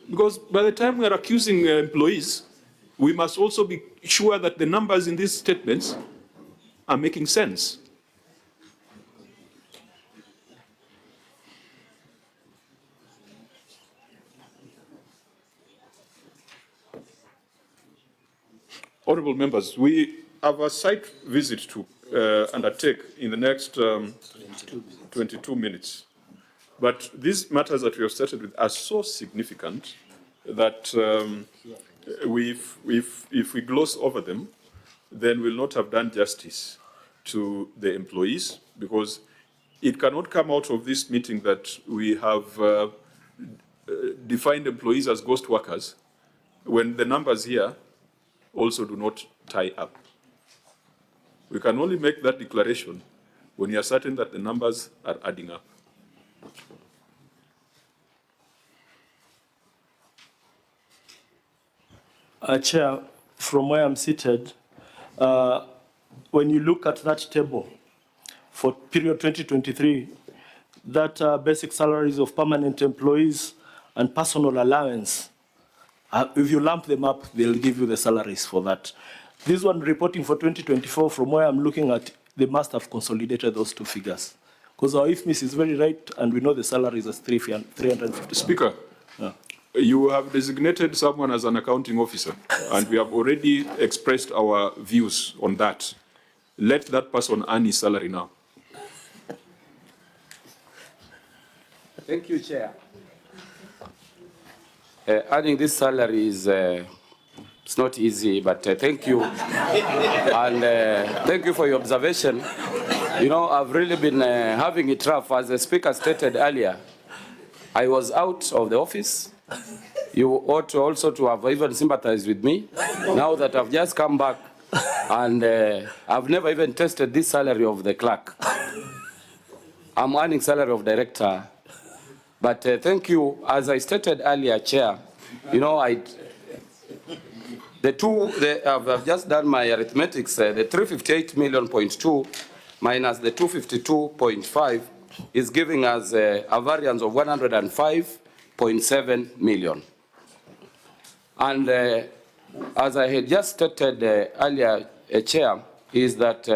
Because by the time we are accusing employees, we must also be sure that the numbers in these statements are making sense. Honourable members, we have a site visit to undertake in the next 22 minutes. But these matters that we have started with are so significant that if we gloss over them, then we'll not have done justice to the employees, because it cannot come out of this meeting that we have defined employees as ghost workers when the numbers here also do not tie up. We can only make that declaration when you are certain that the numbers are adding up. Chair, from where I'm seated, when you look at that table for period 2023, that basic salaries of permanent employees and personal allowance, if you lump them up, they'll give you the salaries for that. This one reporting for 2024, from where I'm looking at, they must have consolidated those two figures. Because our IFMIS is very right, and we know the salaries as 350. Speaker, you have designated someone as an accounting officer, and we have already expressed our views on that. Let that person earn his salary now. Thank you, Chair. Earning this salary is it's not easy, but thank you. And thank you for your observation. You know, I've really been having it rough. As the Speaker stated earlier, I was out of the office. You ought to also to have even sympathized with me. Now that I've just come back, and I've never even tested this salary of the clerk. I'm earning salary of director. But thank you. As I stated earlier, Chair, you know, I've just done my arithmetics. The 358.2 million minus the 252.5 is giving us a variance of 105.7 million. And as I had just stated earlier, Chair, is that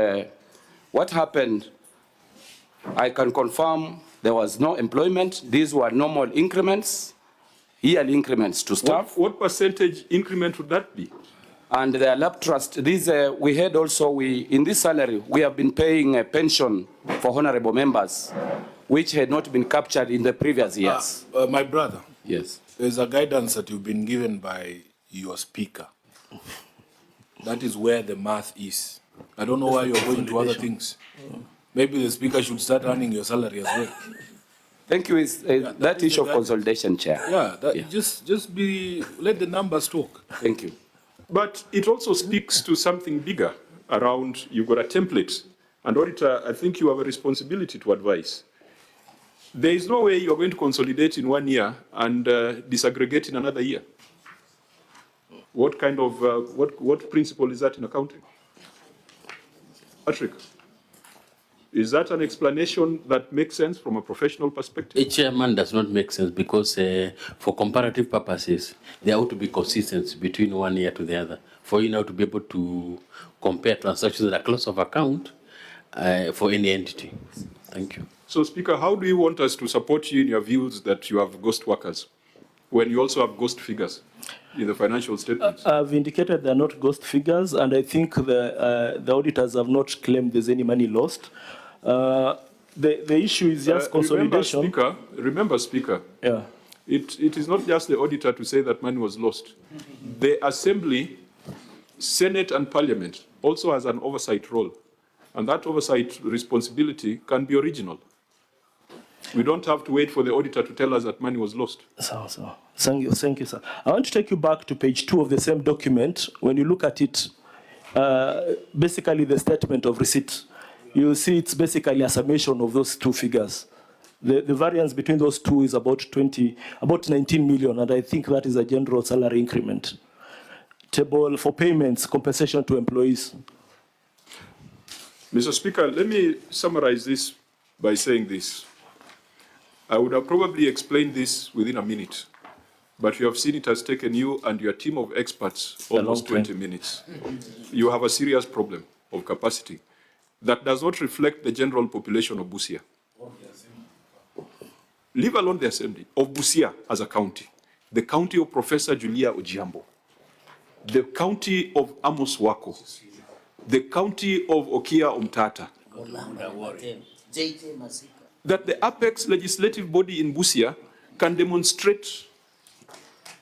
what happened, I can confirm there was no employment. These were normal increments, yearly increments to staff. What percentage increment would that be? And the lab trust, these, we had also, in this salary, we have been paying a pension for honorable members, which had not been captured in the previous years. My brother. Yes. There's a guidance that you've been given by your speaker. That is where the math is. I don't know why you're going to other things. Maybe the speaker should start earning your salary as well. Thank you. That issue of consolidation, Chair. Yeah, just let the numbers talk. Thank you. But it also speaks to something bigger around, you've got a template. And auditor, I think you have a responsibility to advise. There is no way you're going to consolidate in 1 year and disaggregate in another year. What kind of, what principle is that in accounting? Patrick, is that an explanation that makes sense from a professional perspective? A chairman does not make sense because for comparative purposes, there ought to be consistency between 1 year to the other for you now to be able to compare transactions that are close of account for any entity. Thank you. So, Speaker, how do you want us to support you in your views that you have ghost workers when you also have ghost figures in the financial statements? I've indicated they're not ghost figures, and I think the auditors have not claimed there's any money lost. The issue is just consolidation. Remember, Speaker, yeah. It is not just the auditor to say that money was lost. The Assembly, Senate and Parliament also has an oversight role, and that oversight responsibility can be original. We don't have to wait for the auditor to tell us that money was lost. Thank you, sir. I want to take you back to page 2 of the same document. When you look at it, basically the statement of receipt, you see it's basically a summation of those two figures. The variance between those two is about 19 million, and I think that is a general salary increment. Table for payments, compensation to employees. Mr. Speaker, let me summarize this by saying this. I would have probably explained this within a minute, but you have seen it has taken you and your team of experts almost 20 minutes. You have a serious problem of capacity that does not reflect the general population of Busia. Leave alone the assembly of Busia as a county, the county of Professor Julia Ojiambo, the county of Amos Wako, the county of Okia Umtata, that the apex legislative body in Busia can demonstrate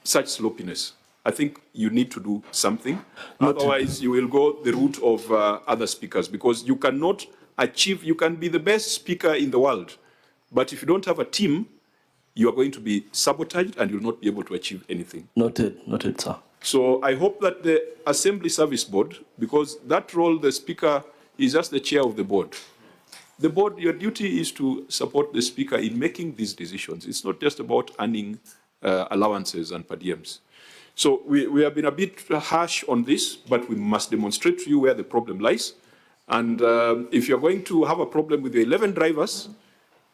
such sloppiness. I think you need to do something. Otherwise, you will go the route of other speakers, because you cannot achieve, you can be the best speaker in the world, but if you don't have a team, you are going to be sabotaged and you will not be able to achieve anything. Noted, sir. So I hope that the Assembly Service Board, because that role, the Speaker is just the chair of the board. The board, your duty is to support the Speaker in making these decisions. It's not just about earning allowances and per diems. So we have been a bit harsh on this, but we must demonstrate to you where the problem lies. And if you're going to have a problem with the 11 drivers,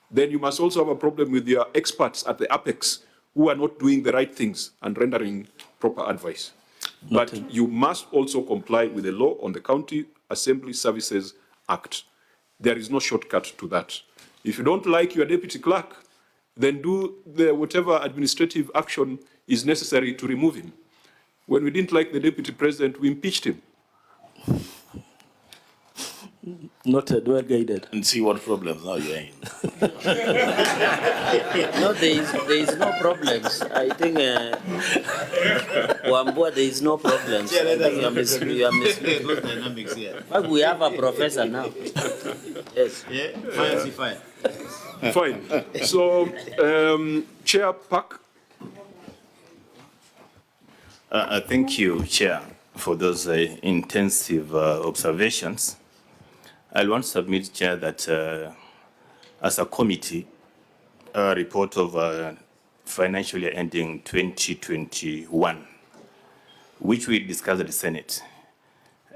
then you must also have a problem with your experts at the apex who are not doing the right things and rendering proper advice. But you must also comply with the law on the County Assembly Services Act. There is no shortcut to that. If you don't like your deputy clerk, then do whatever administrative action is necessary to remove him. When we didn't like the deputy president, we impeached him. Noted, well guided. And see what problems now you're in. No, there is no problems. I think Wambua, there is no problems. I think you are misleading. Dynamics here. But we have a professor now. Yes. Yeah, fine. Fine. So, Chair Park. Thank you, Chair, for those intensive observations. I want to submit, Chair, that as a committee, a report of financial year ending 2021, which we discussed at the Senate,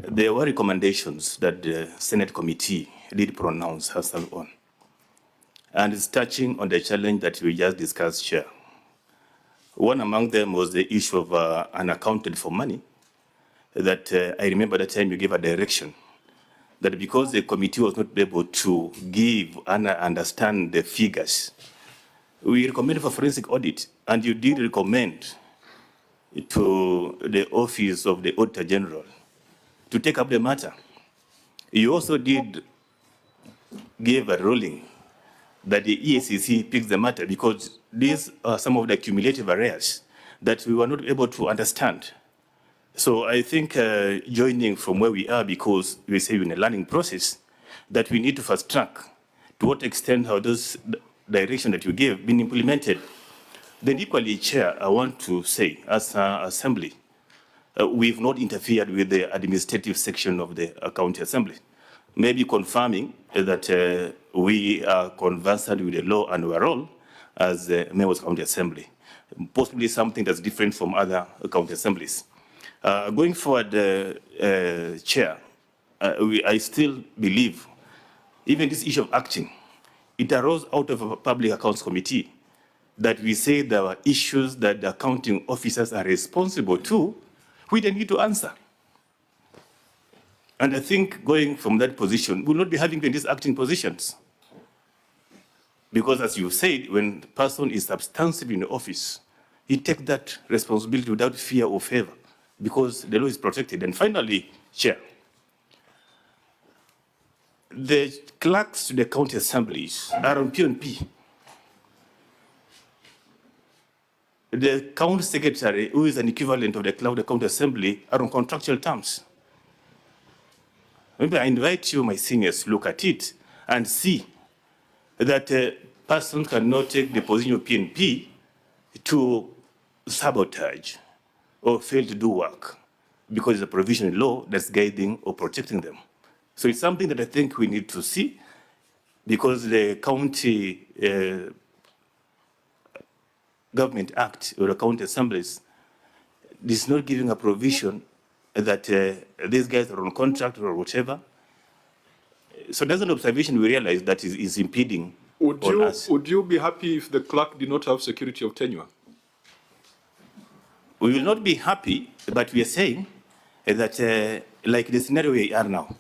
there were recommendations that the Senate committee did pronounce herself on. And it's touching on the challenge that we just discussed, Chair. One among them was the issue of unaccounted for money, that I remember that time you gave a direction that because the committee was not able to give and understand the figures, we recommended for forensic audit, and you did recommend to the office of the Auditor General to take up the matter. You also did give a ruling that the EACC picks the matter because these are some of the cumulative arrears that we were not able to understand. So I think joining from where we are, because we say we're in a learning process, that we need to fast track to what extent how those direction that you gave been implemented. Then equally, Chair, I want to say as an assembly, we've not interfered with the administrative section of the county assembly. Maybe confirming that we are conversant with the law and our role as members of county assembly, possibly something that's different from other county assemblies. Going forward, Chair, I still believe even this issue of acting, it arose out of a public accounts committee that we say there are issues that the accounting officers are responsible to, we don't need to answer. And I think going from that position, we'll not be having these acting positions. Because as you said, when the person is substantive in the office, he takes that responsibility without fear or favor, because the law is protected. And finally, Chair, the clerks to the county assemblies are on P&P. The county secretary, who is an equivalent of the clerk of the county assembly, are on contractual terms. Maybe I invite you, my seniors, look at it and see that a person cannot take the position of P&P to sabotage or fail to do work because it's a provision in law that's guiding or protecting them. So it's something that I think we need to see, because the County Government Act or the county assemblies is not giving a provision that these guys are on contract or whatever. So that's an observation we realize that is impeding on us. Would you be happy if the clerk did not have security of tenure? We will not be happy, but we are saying that like the scenario we are now,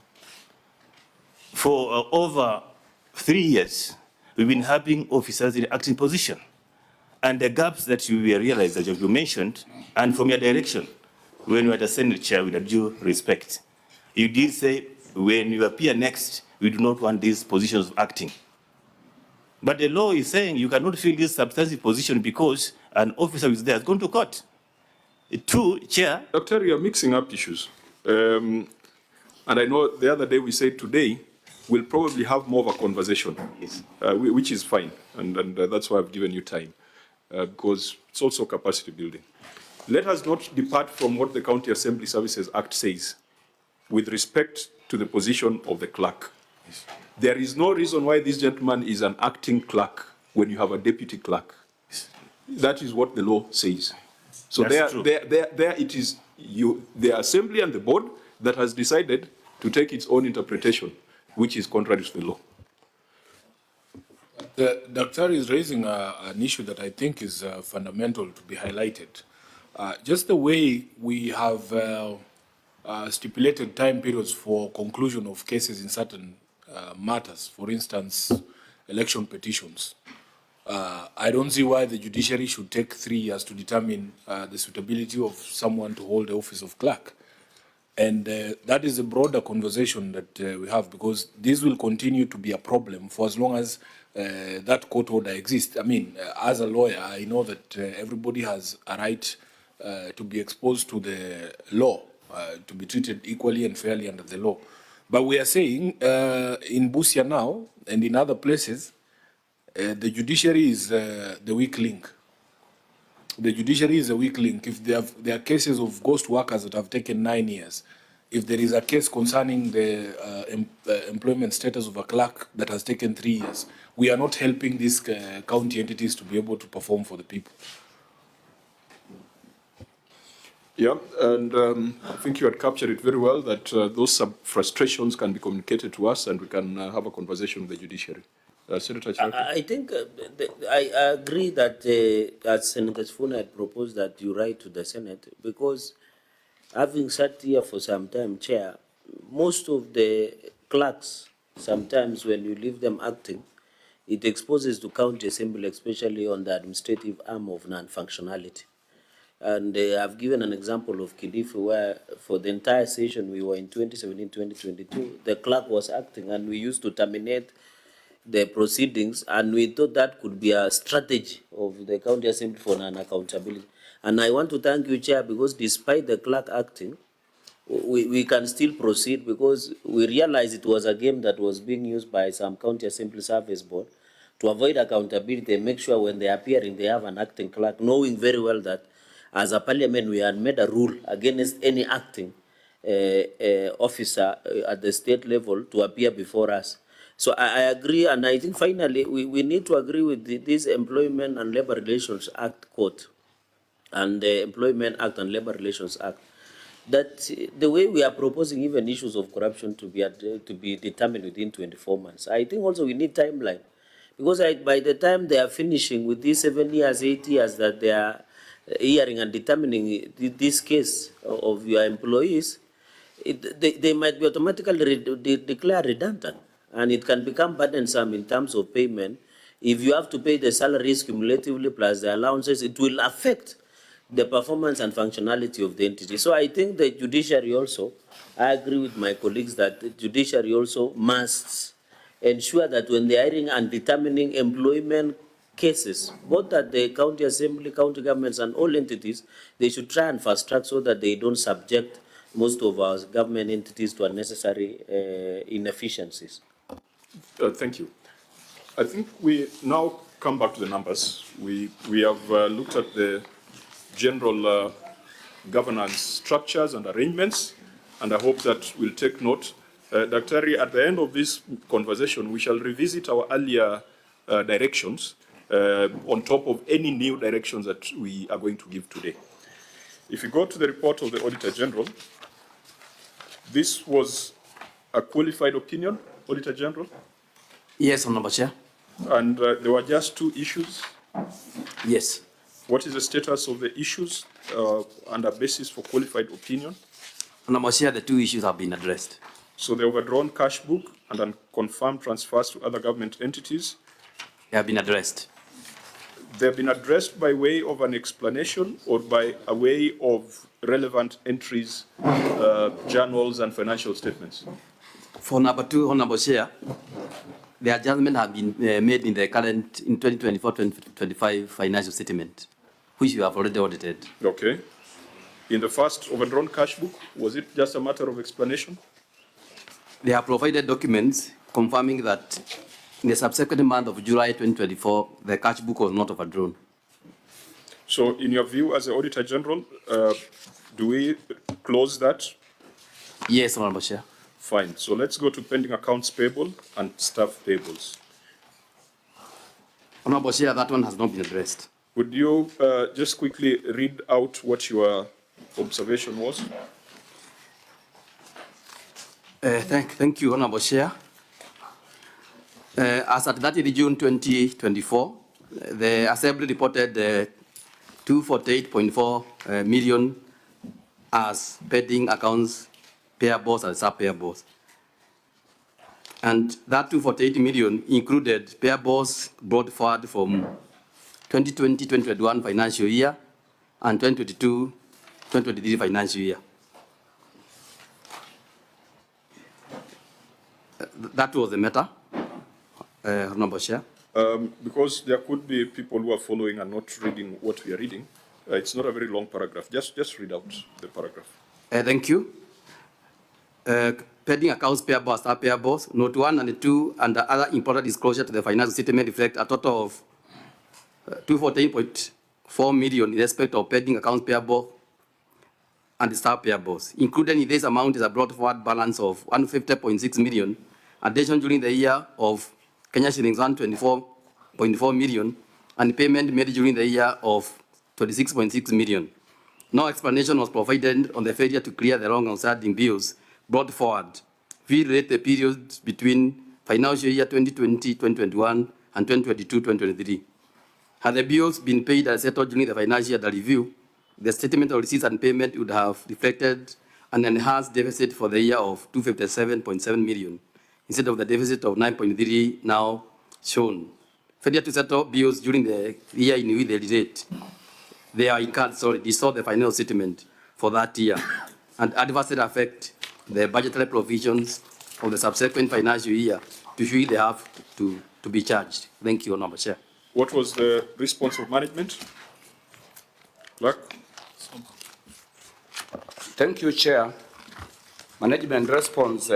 for over 3 years, we've been having officers in acting position. And the gaps that you realized that you mentioned, and from your direction, when you are the Senate Chair, with due respect, you did say, when you appear next, we do not want these positions of acting. But the law is saying you cannot fill this substantive position because an officer who is there has gone to court. Two, Chair. Doctor, you're mixing up issues. And I know the other day we said today, we'll probably have more of a conversation, yes. Which is fine. And that's why I've given you time, because it's also capacity building. Let us not depart from what the County Assembly Services Act says with respect to the position of the clerk. Yes. There is no reason why this gentleman is an acting clerk when you have a deputy clerk. Yes. That is what the law says. So there it is the Assembly and the board that has decided to take its own interpretation, which is contrary to the law. The doctor is raising an issue that I think is fundamental to be highlighted. Just the way we have stipulated time periods for conclusion of cases in certain matters, for instance, election petitions. I don't see why the judiciary should take 3 years to determine the suitability of someone to hold the office of clerk. And that is a broader conversation that we have, because this will continue to be a problem for as long as that court order exists. I mean, as a lawyer, I know that everybody has a right to be exposed to the law, to be treated equally and fairly under the law. But we are saying in Busia now and in other places, the judiciary is the weak link. The judiciary is a weak link. If there are cases of ghost workers that have taken 9 years, if there is a case concerning the employment status of a clerk that has taken 3 years, we are not helping these county entities to be able to perform for the people. Yeah, and I think you had captured it very well, that those frustrations can be communicated to us and we can have a conversation with the judiciary. Senator Chiraki. I think I agree that as Senator Sifuna had proposed that you write to the Senate, because having sat here for some time, Chair, most of the clerks, sometimes when you leave them acting, it exposes to county assembly, especially on the administrative arm of non-functionality. And I've given an example of Kilifi where for the entire session we were in 2017-2022, the clerk was acting and we used to terminate the proceedings, and we thought that could be a strategy of the county assembly for non-accountability. And I want to thank you, Chair, because despite the clerk acting, we can still proceed, because we realized it was a game that was being used by some county assembly service board to avoid accountability and make sure when they are appearing, they have an acting clerk, knowing very well that as a parliament, we had made a rule against any acting officer at the state level to appear before us. So I agree, and I think finally we need to agree with this Employment and Labor Relations Act quote and the Employment Act and Labor Relations Act, that the way we are proposing even issues of corruption to be determined within 24 months. I think also we need timeline, because by the time they are finishing with these 7 years, 8 years that they are hearing and determining this case of your employees, they might be automatically declared redundant, and it can become burdensome in terms of payment. If you have to pay the salaries cumulatively plus the allowances, it will affect the performance and functionality of the entity. So I think the judiciary also, I agree with my colleagues that the judiciary also must ensure that when they are hearing and determining employment cases, both at the county assembly, county governments, and all entities, they should try and fast track so that they don't subject most of our government entities to unnecessary inefficiencies. Thank you. I think we now come back to the numbers. We have looked at the general governance structures and arrangements, and I hope that we'll take note. Dr. At the end of this conversation, we shall revisit our earlier directions on top of any new directions that we are going to give today. If you go to the report of the Auditor General, this was a qualified opinion, Auditor General? Yes, Honorable Chair. And there were just 2 issues? Yes. What is the status of the issues and a basis for qualified opinion? Honorable Chair, the 2 issues have been addressed. So the overdrawn cash book and unconfirmed transfers to other government entities? They have been addressed. They have been addressed by way of an explanation or by a way of relevant entries, journals, and financial statements? For number 2, Honorable Chair, the adjustment have been made in the current, in 2024-2025 financial statement, which you have already audited. Okay. In the first overdrawn cash book, was it just a matter of explanation? They have provided documents confirming that in the subsequent month of July 2024, the cash book was not overdrawn. So in your view as the Auditor General, do we close that? Yes, Honorable Chair. Fine. So let's go to pending accounts payable and staff payables. Honorable Chair, that one has not been addressed. Would you just quickly read out what your observation was? Thank you, Honorable Chair. As at 30 June 2024, the Assembly reported 248.4 million as pending accounts payables and sub-payables. And that 248 million included payables brought forward from 2020-2021 financial year and 2022-2023 financial year. That was the matter, Honorable Chair. Because there could be people who are following and not reading what we are reading. It's not a very long paragraph. Just read out the paragraph. Thank you. Pending accounts payable and payables, note 1 and 2 and the other important disclosure to the financial statement reflect a total of 214.4 million in respect of pending accounts payable and staff payables. Included in this amount is a brought forward balance of 150.6 million, addition during the year of Kenya shillings 124.4 million, and payment made during the year of 26.6 million. No explanation was provided on the failure to clear the long outstanding bills brought forward. We relate the periods between financial year 2020-2021 and 2022-2023. Had the bills been paid and settled during the financial year review, the statement of receipts and payment would have reflected an enhanced deficit for the year of 257.7 million, instead of the deficit of 9.3 now shown. Failure to settle bills during the year in which they relate, they are incurred, distort the final settlement for that year and adversely affect the budgetary provisions of the subsequent financial year to which they have to be charged. Thank you, Honourable Chair. What was the response of management? Clerk? Thank you, Chair. Management response.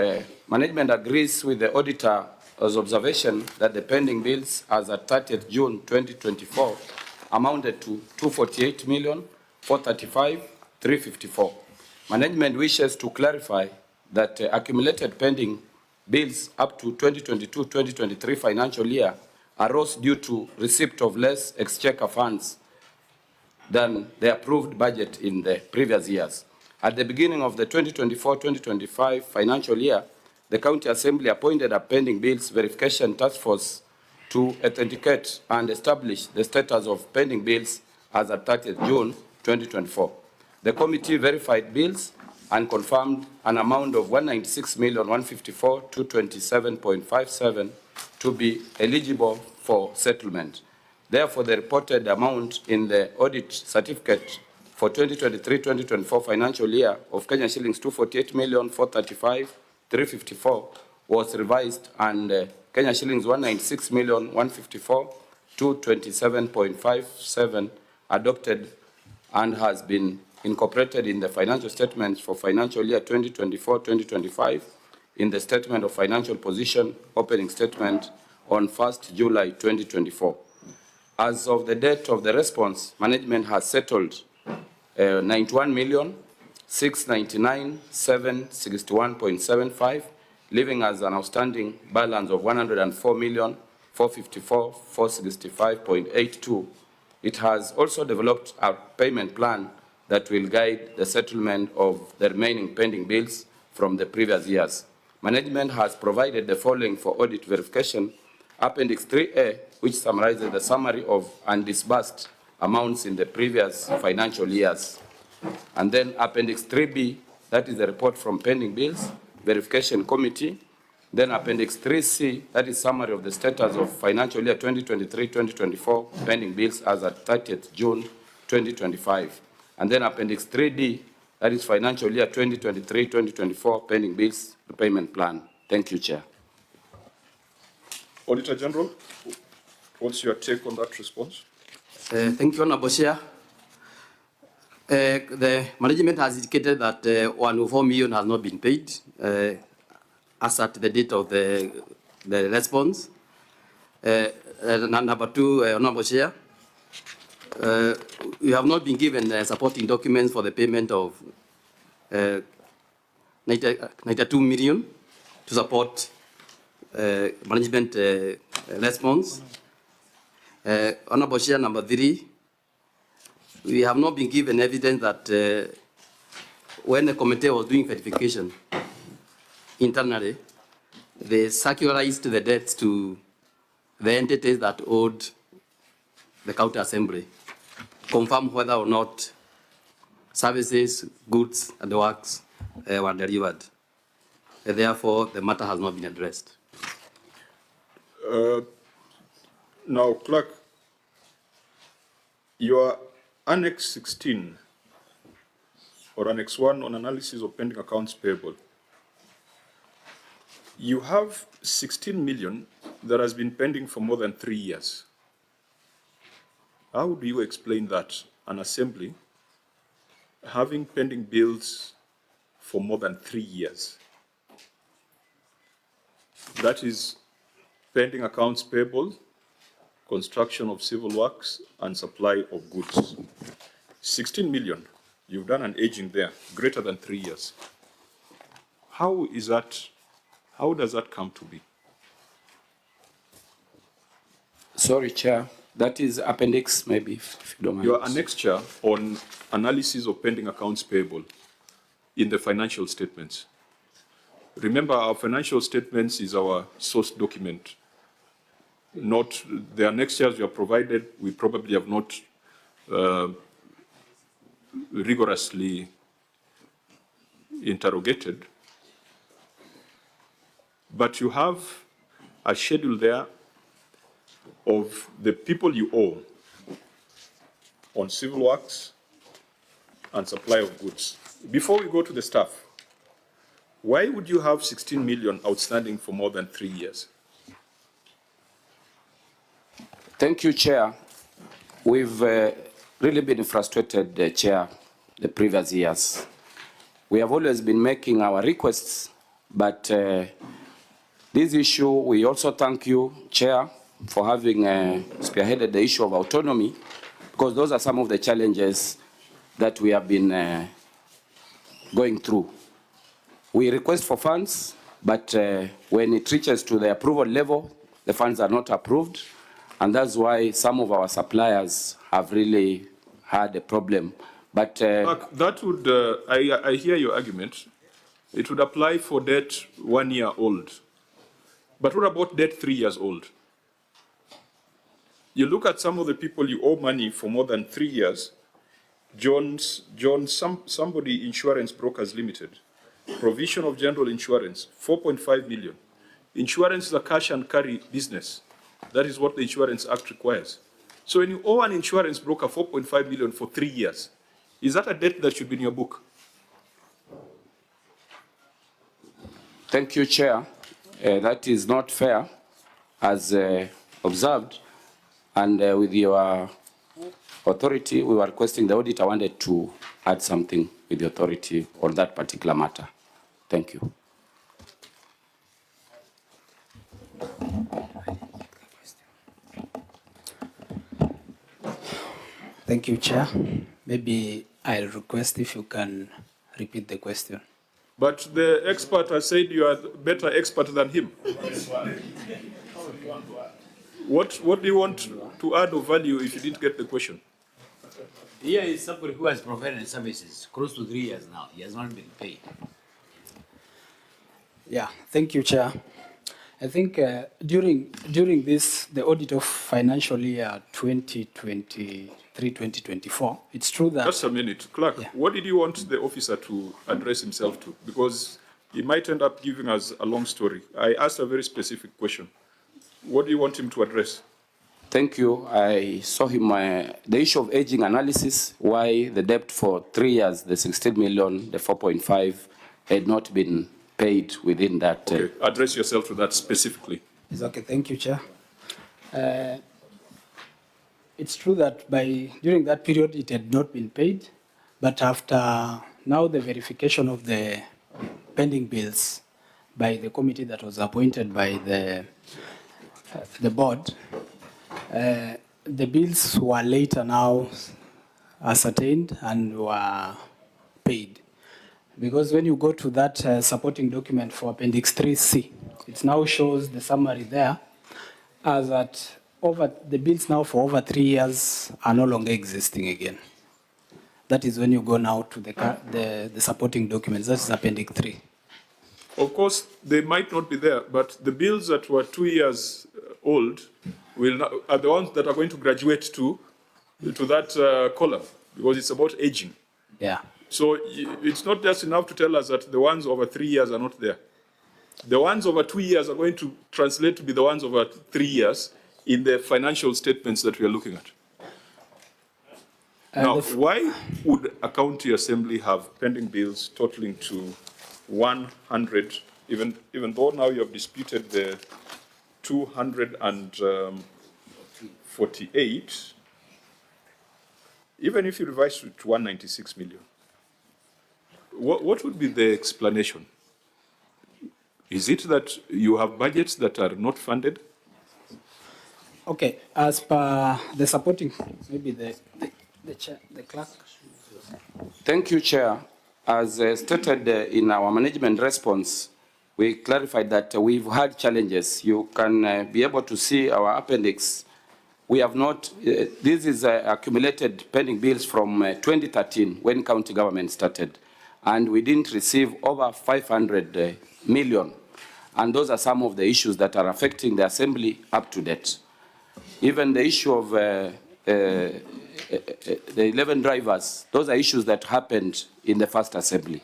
Management agrees with the auditor's observation that the pending bills as at 30th June 2024 amounted to 248,435,354. Management wishes to clarify that accumulated pending bills up to 2022-2023 financial year arose due to receipt of less exchequer funds than the approved budget in the previous years. At the beginning of the 2024-2025 financial year, the County Assembly appointed a pending bills verification task force to authenticate and establish the status of pending bills as at 30th June 2024. The committee verified bills and confirmed an amount of 196,154,227.57 to be eligible for settlement. Therefore, the reported amount in the audit certificate for 2023-2024 financial year of Kenya shillings 248,435,354 was revised and Kenya shillings 196,154,227.57 adopted and has been incorporated in the financial statements for financial year 2024-2025 in the statement of financial position opening statement on 1st July 2024. As of the date of the response, management has settled 91,699,761.75, leaving as an outstanding balance of 104,454,465.82. It has also developed a payment plan that will guide the settlement of the remaining pending bills from the previous years. Management has provided the following for audit verification: Appendix 3A, which summarizes the summary of undisbursed amounts in the previous financial years. And then Appendix 3B, that is the report from pending bills, verification committee. Then Appendix 3C, that is summary of the status of financial year 2023-2024 pending bills as at 30th June 2025. And then Appendix 3D, that is financial year 2023-2024 pending bills repayment plan. Thank you, Chair. Auditor General, what's your take on that response? Thank you, Honourable Chair. The management has indicated that 104 million has not been paid as at the date of the response. Number two, Honourable Chair, we have not been given supporting documents for the payment of 92 million to support management response. Honourable Chair, number three, we have not been given evidence that when the committee was doing verification internally, they circularized the debts to the entities that owed the County Assembly, confirm whether or not services, goods, and works were delivered. Therefore, the matter has not been addressed. Now, Clerk, your Annex 16 or Annex 1 on analysis of pending accounts payable, you have 16 million that has been pending for more than 3 years. How do you explain that, an assembly having pending bills for more than 3 years? That is pending accounts payable, construction of civil works, and supply of goods. 16 million, you've done an aging there, greater than 3 years. How is that, how does that come to be? Sorry, Chair. That is appendix, maybe, if you don't mind. Your annexure on analysis of pending accounts payable in the financial statements. Remember, our financial statements is our source document, not the annexures you have provided. We probably have not rigorously interrogated, but you have a schedule there of the people you owe on civil works and supply of goods. Before we go to the staff, why would you have 16 million outstanding for more than 3 years? Thank you, Chair. We've really been frustrated, Chair, the previous years. We have always been making our requests, but this issue, we also thank you, Chair, for having spearheaded the issue of autonomy, because those are some of the challenges that we have been going through. We request for funds, but when it reaches to the approval level, the funds are not approved, and that's why some of our suppliers have really had a problem. But that would, I hear your argument. It would apply for debt 1 year old. But what about debt 3 years old? You look at some of the people you owe money for more than 3 years. Somebody Insurance Brokers Limited, provision of general insurance, 4.5 million. Insurance is a cash and carry business. That is what the Insurance Act requires. So when you owe an insurance broker 4.5 million for 3 years, is that a debt that should be in your book? Thank you, Chair. That is not fair, as observed. And with your authority, we were requesting the auditor wanted to add something with the authority on that particular matter. Thank you. Thank you, Chair. Maybe I'll request if you can repeat the question. But the expert has said you are a better expert than him. What do you want to add of value if you didn't get the question? Here is somebody who has provided services close to 3 years now. He has not been paid. Yeah, thank you, Chair. I think during this, the audit of financial year 2023-2024, it's true that... Just a minute. Clerk, what did you want the officer to address himself to? Because he might end up giving us a long story. I asked a very specific question. What do you want him to address? Thank you. I saw him, the issue of aging analysis, why the debt for 3 years, the 16 million, the 4.5, had not been paid within that. Okay. Address yourself to that specifically. It's okay. Thank you, Chair. It's true that during that period it had not been paid, but after now the verification of the pending bills by the committee that was appointed by the board, the bills were later now ascertained and were paid. Because when you go to that supporting document for Appendix 3C, it now shows the summary there as that the bills now for over 3 years are no longer existing again. That is when you go now to the supporting documents. That is Appendix 3. Of course, they might not be there, but the bills that were 2 years old are the ones that are going to graduate to that column, because it's about aging. Yeah. So it's not just enough to tell us that the ones over 3 years are not there. The ones over 2 years are going to translate to be the ones over 3 years in the financial statements that we are looking at. Now, why would a county assembly have pending bills totaling to 100, even though now you have disputed the 248, even if you revise it to 196 million? What would be the explanation? Is it that you have budgets that are not funded? Okay, as per the supporting, maybe the clerk. Thank you, Chair. As stated in our management response, we clarified that we've had challenges. You can be able to see our appendix we have not, this is accumulated pending bills from 2013 when county government started, and we didn't receive over 500 million. And those are some of the issues that are affecting the assembly up to date. Even the issue of the 11 drivers, those are issues that happened in the first assembly,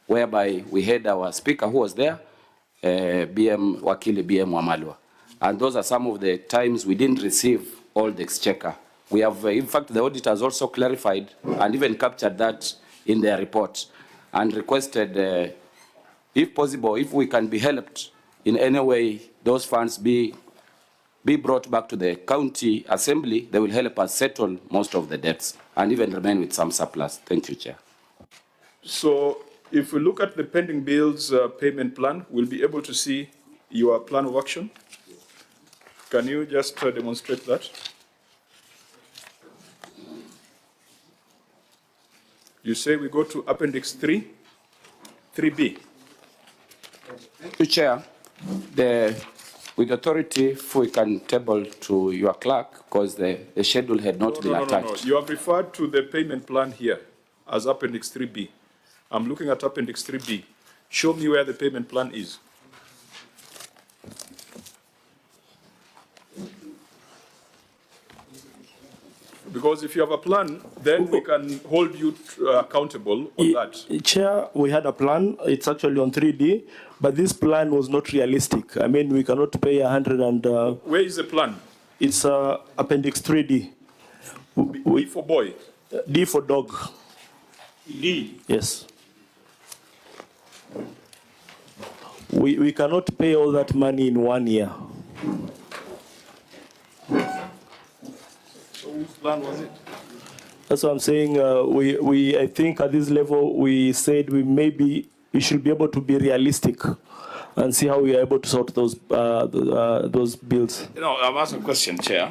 whereby we had our speaker who was there, Wakili BM Wamalwa. And those are some of the times we didn't receive all the exchequer. We have, in fact, the auditors also clarified and even captured that in their report and requested, if possible, if we can be helped in any way, those funds be brought back to the county assembly. They will help us settle most of the debts and even remain with some surplus. Thank you, Chair. So if we look at the pending bills payment plan, we'll be able to see your plan of action. Can you just demonstrate that? You say we go to Appendix 3, 3B. Thank you, Chair. With authority, if we can table to your clerk, because the schedule had not been attached. No. You have referred to the payment plan here as Appendix 3B. I'm looking at Appendix 3B. Show me where the payment plan is. Because if you have a plan, then we can hold you accountable on that. Chair, we had a plan. It's actually on 3D, but this plan was not realistic. I mean, we cannot pay 100 and... Where is the plan? It's Appendix 3D. B for boy. D for dog. D? Yes. We cannot pay all that money in 1 year. Whose plan was it? That's what I'm saying. I think at this level, we said we should be able to be realistic and see how we are able to sort those bills. You know, I've asked a question, Chair.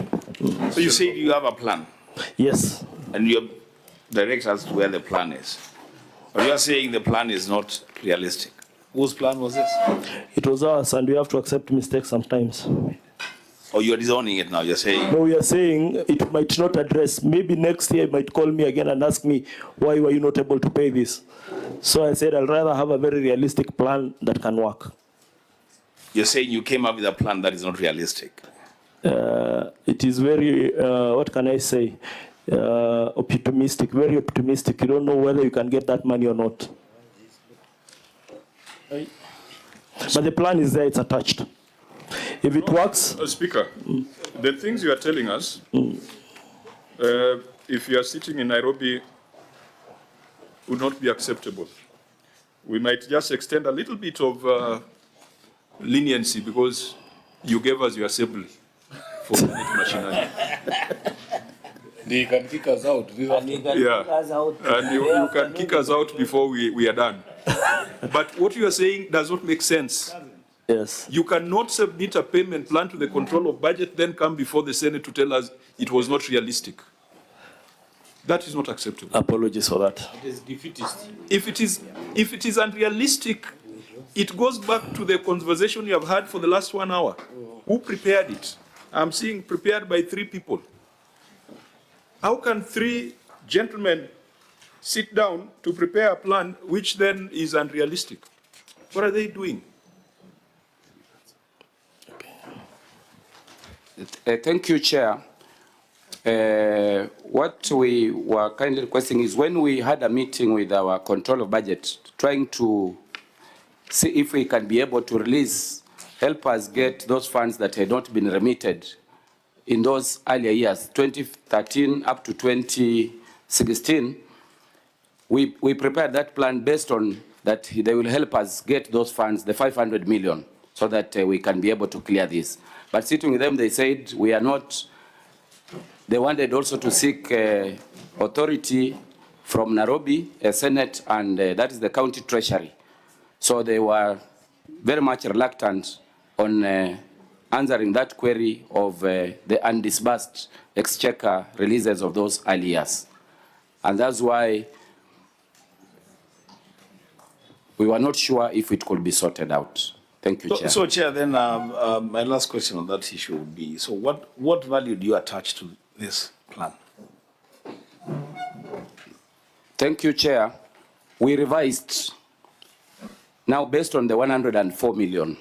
So you say you have a plan? Yes. And you're direct as to where the plan is. But you are saying the plan is not realistic. Whose plan was this? It was ours, and we have to accept mistakes sometimes. Or you're disowning it now, you're saying? No, we are saying it might not address. Maybe next year it might call me again and ask me, why were you not able to pay this? So I said, I'd rather have a very realistic plan that can work. You're saying you came up with a plan that is not realistic? It is very, what can I say, optimistic, very optimistic. You don't know whether you can get that money or not. But the plan is there, it's attached. If it works... Speaker, the things you are telling us, if you are sitting in Nairobi, would not be acceptable. We might just extend a little bit of leniency because you gave us your assembly for machinery. They can kick us out. Yeah, and you can kick us out before we are done. But what you are saying does not make sense. Yes. You cannot submit a payment plan to the control of budget, then come before the Senate to tell us it was not realistic. That is not acceptable. Apologies for that. It is defeatist. If it is unrealistic, it goes back to the conversation you have had for the last 1 hour. Who prepared it? I'm seeing prepared by 3 people. How can 3 gentlemen sit down to prepare a plan which then is unrealistic? What are they doing? Thank you, Chair. What we were kindly requesting is when we had a meeting with our control of budget, trying to see if we can be able to help us get those funds that had not been remitted in those earlier years, 2013 up to 2016, we prepared that plan based on that they will help us get those funds, the 500 million, so that we can be able to clear this. But sitting with them, they said we are not. They wanted also to seek authority from Nairobi, a Senate, and that is the county treasury. So they were very much reluctant on answering that query of the undisbursed exchequer releases of those early years. And that's why we were not sure if it could be sorted out. Thank you, Chair. So, Chair, then my last question on that issue would be, so what value do you attach to this plan? Thank you, Chair. We revised, now based on the 104 million,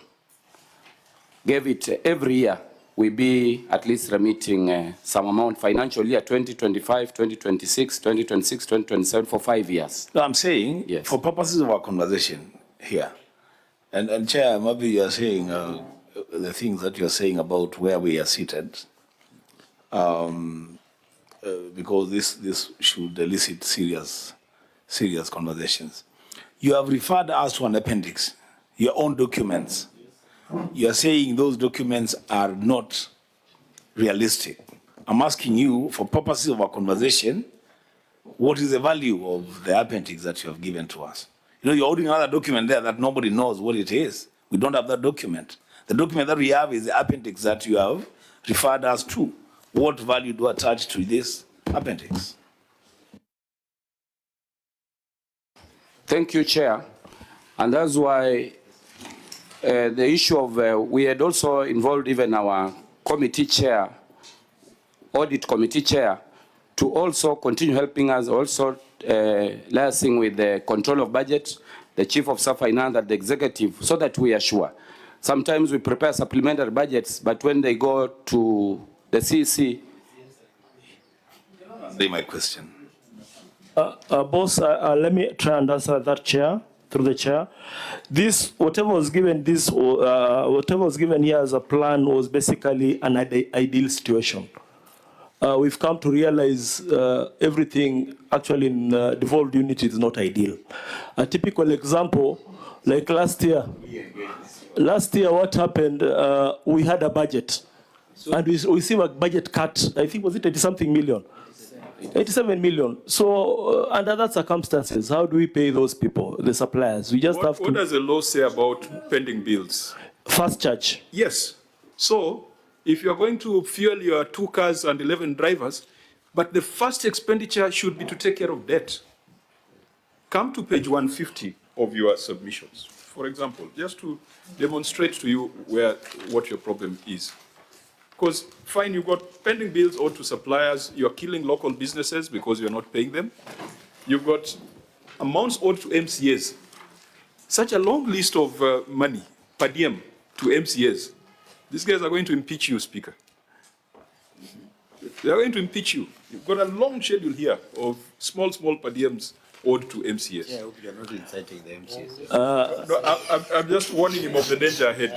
gave it every year, we be at least remitting some amount financial year 2025, 2026, 2026, 2027 for 5 years. No, I'm saying, yes, for purposes of our conversation here, and Chair, maybe you are saying the things that you're saying about where we are seated, because this should elicit serious conversations. You have referred us to an appendix, your own documents. You are saying those documents are not realistic. I'm asking you, for purposes of our conversation, what is the value of the appendix that you have given to us? You know, you're holding another document there that nobody knows what it is. We don't have that document. The document that we have is the appendix that you have referred us to. What value do you attach to this appendix? Thank you, Chair. And that's why the issue of, we had also involved even our committee chair, audit committee chair, to also continue helping us also liaising with the control of budget, the chief of staff finance and the executive, so that we are sure. Sometimes we prepare supplementary budgets, but when they go to the CEC. That's my question. Boss, let me try and answer that, Chair, through the Chair. This, whatever was given here as a plan was basically an ideal situation. We've come to realize everything actually in devolved unit is not ideal. A typical example, like last year what happened, we had a budget, and we received a budget cut, I think was it 80-something million? 87 million. So under that circumstances, how do we pay those people, the suppliers? We just have to... What does the law say about pending bills? Fast charge. Yes. So if you're going to fuel your 2 cars and 11 drivers, but the first expenditure should be to take care of debt. Come to page 150 of your submissions, for example, just to demonstrate to you what your problem is. Because, fine, you've got pending bills owed to suppliers, you're killing local businesses because you're not paying them. You've got amounts owed to MCAs. Such a long list of money per diem to MCAs. These guys are going to impeach you, Speaker. They are going to impeach you. You've got a long schedule here of small per diems owed to MCAs. Yeah, I hope you're not inciting the MCAs. No, I'm just warning him of the danger ahead.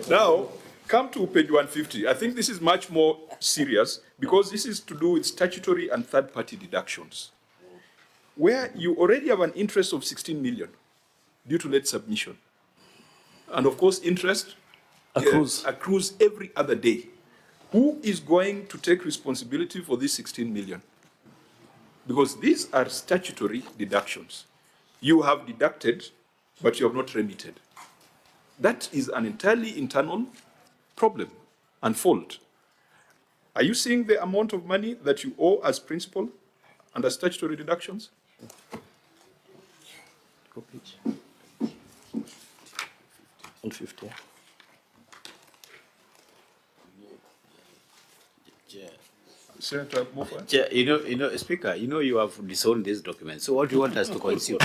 Now, come to page 150. I think this is much more serious because this is to do with statutory and third-party deductions, where you already have an interest of 16 million due to late submission. And of course, interest accrues every other day. Who is going to take responsibility for this 16 million? Because these are statutory deductions. You have deducted, but you have not remitted. That is an entirely internal problem and fault. Are you seeing the amount of money that you owe as principal under statutory deductions? Go page 150. Senator Mofa? You know, Speaker, you have disowned this document. So what do you want us to consume?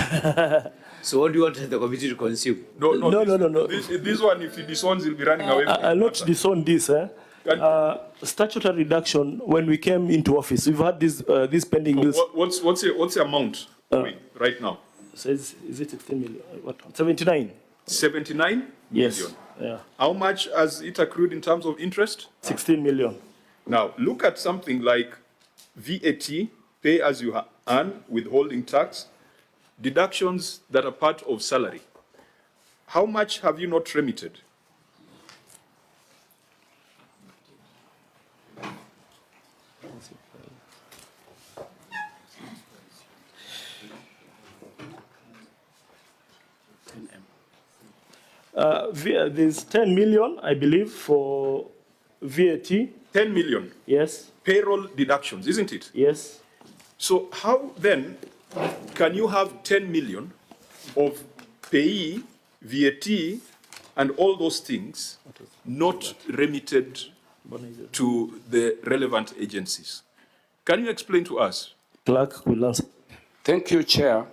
So what do you want the committee to consume? No. This one, if he disowns, he'll be running away from I'll not disown this. Statutory reduction, when we came into office, we've had these pending bills. What's the amount right now? So is it 16 million? What? 79. 79 yes. million. Yeah. How much has it accrued in terms of interest? 16 million. Now, look at something like VAT, pay as you earn, withholding tax, deductions that are part of salary. How much have you not remitted? There's 10 million, I believe, for VAT. 10 million? Yes. Payroll deductions, isn't it? Yes. So how then can you have 10 million of payee VAT, and all those things not remitted to the relevant agencies. Can you explain to us? Clerk will answer. Thank you, Chair.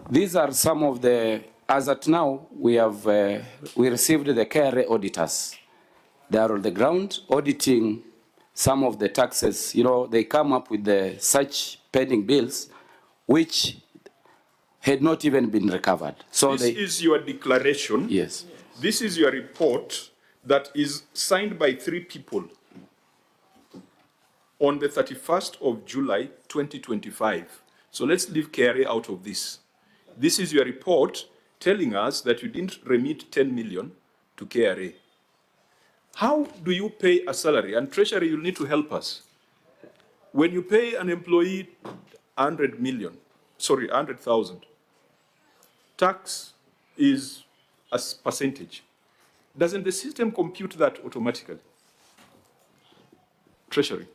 These are some of the, as at now, we received the KRA auditors. They are on the ground auditing some of the taxes. You know, they come up with such pending bills, which had not even been recovered. So this is your declaration. Yes. This is your report that is signed by 3 people on the 31st of July, 2025. So let's leave KRA out of this. This is your report telling us that you didn't remit 10 million to KRA. How do you pay a salary? And Treasury, you'll need to help us. When you pay an employee 100,000, tax is a percentage. Doesn't the system compute that automatically? Treasury.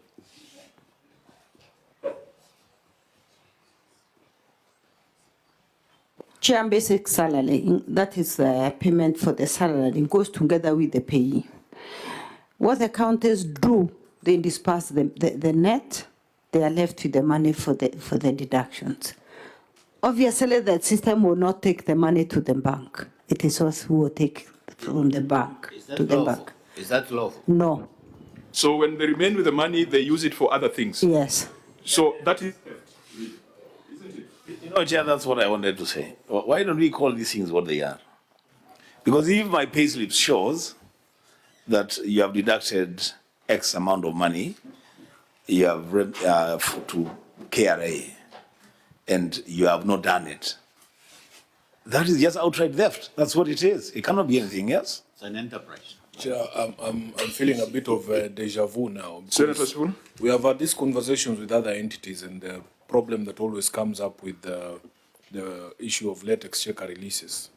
Chair, basic salary, that is the payment for the salary. It goes together with the payee. What the counties do, they disperse the net, they are left with the money for the deductions. Obviously, that system will not take the money to the bank. It is us who will take from the bank to the bank. Is that lawful? No. So when they remain with the money, they use it for other things? Yes. So that is... You know, Chair, that's what I wanted to say. Why don't we call these things what they are? Because if my payslip shows that you have deducted X amount of money, you have to KRA, and you have not done it, that is just outright theft. That's what it is. It cannot be anything else. It's an enterprise. Chair, I'm feeling a bit of deja vu now. Senator Spoon? We have had these conversations with other entities, and the problem that always comes up with the issue of late exchequer releases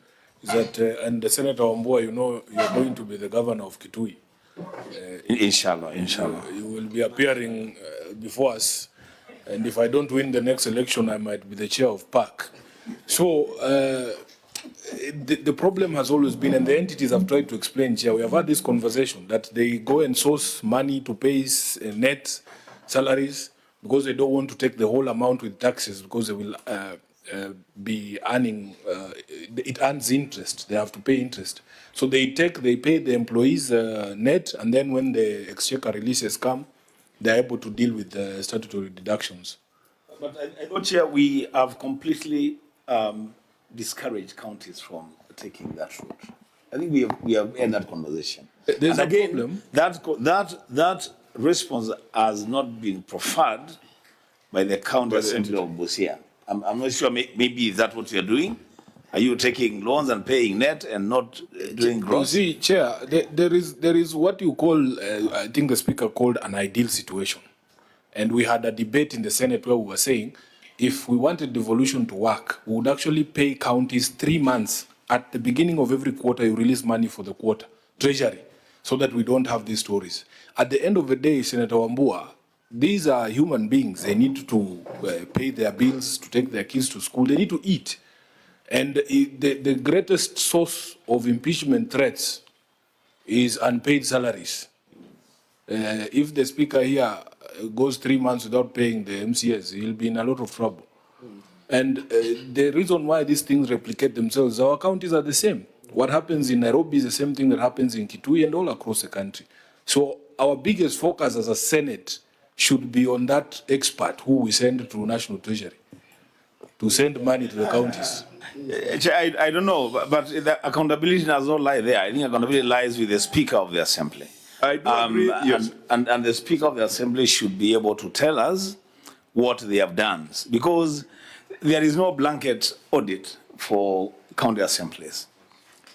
is that, and Senator Wambua, you know, you're going to be the governor of Kitui. Inshallah. You will be appearing before us, and if I don't win the next election, I might be the chair of PAC. So the problem has always been, and the entities have tried to explain, Chair, we have had this conversation that they go and source money to pay net salaries because they don't want to take the whole amount with taxes because they will be earning, it earns interest, they have to pay interest. So they pay the employees net, and then when the exchequer releases come, they're able to deal with the statutory deductions. But I thought, Chair, we have completely discouraged counties from taking that route. I think we have had that conversation. There's and a again, problem. That response has not been preferred by the county assembly of Busia. I'm not sure, maybe is that what you're doing? Are you taking loans and paying net and not doing gross? You see, Chair, there is what you call, I think the Speaker called an ideal situation. And we had a debate in the Senate where we were saying, if we wanted devolution to work, we would actually pay counties 3 months. At the beginning of every quarter, you release money for the quarter, Treasury, so that we don't have these stories. At the end of the day, Senator Wambua, these are human beings. They need to pay their bills, to take their kids to school. They need to eat. And the greatest source of impeachment threats is unpaid salaries. If the Speaker here goes 3 months without paying the MCS, he'll be in a lot of trouble. And the reason why these things replicate themselves, our counties are the same. What happens in Nairobi is the same thing that happens in Kitui and all across the country. So our biggest focus as a Senate should be on that expert who we send to National Treasury to send money to the counties. I don't know, but the accountability does not lie there. I think accountability lies with the Speaker of the Assembly. I do agree, yes. And the Speaker of the Assembly should be able to tell us what they have done, because there is no blanket audit for county assemblies.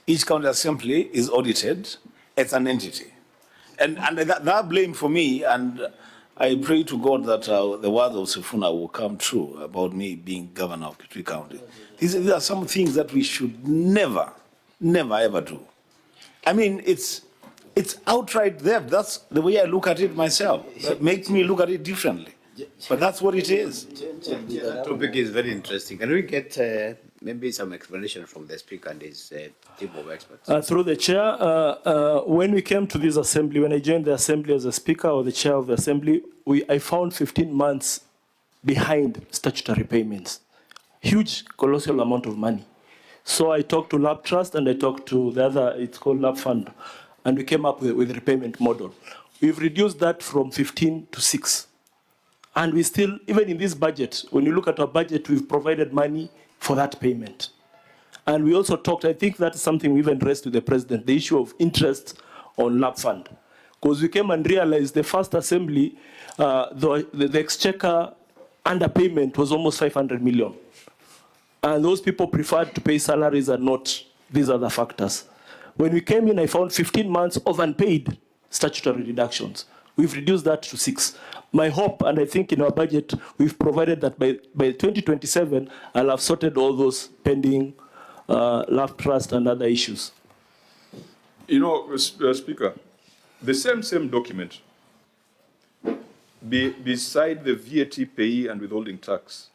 Each county assembly is audited as an entity. And that blame for me, and I pray to God that the words of Sifuna will come true about me being governor of Kitui County. These are some things that we should never, ever do. I mean, it's outright theft. That's the way I look at it myself. That makes me look at it differently. But that's what it is. That topic is very interesting. Can we get maybe some explanation from the speaker and his team of experts. Through the chair, when we came to this assembly, when I joined the assembly as a speaker or the chair of the assembly, I found 15 months behind statutory payments. Huge, colossal amount of money. So I talked to Lab Trust and I talked to the other, it's called Lab Fund, and we came up with a repayment model. We've reduced that from 15 to 6. And we still, even in this budget, when you look at our budget, we've provided money for that payment. And we also talked, I think that's something we even raised to the president, the issue of interest on Lab Fund. Because we came and realized the first assembly, the exchequer underpayment was almost 500 million. And those people preferred to pay salaries and not these other factors. When we came in, I found 15 months of unpaid statutory reductions. We've reduced that to 6. My hope, and I think in our budget, we've provided that by 2027, I'll have sorted all those pending Lab Trust and other issues. You know, Speaker, the same document, beside the VAT payee and withholding tax,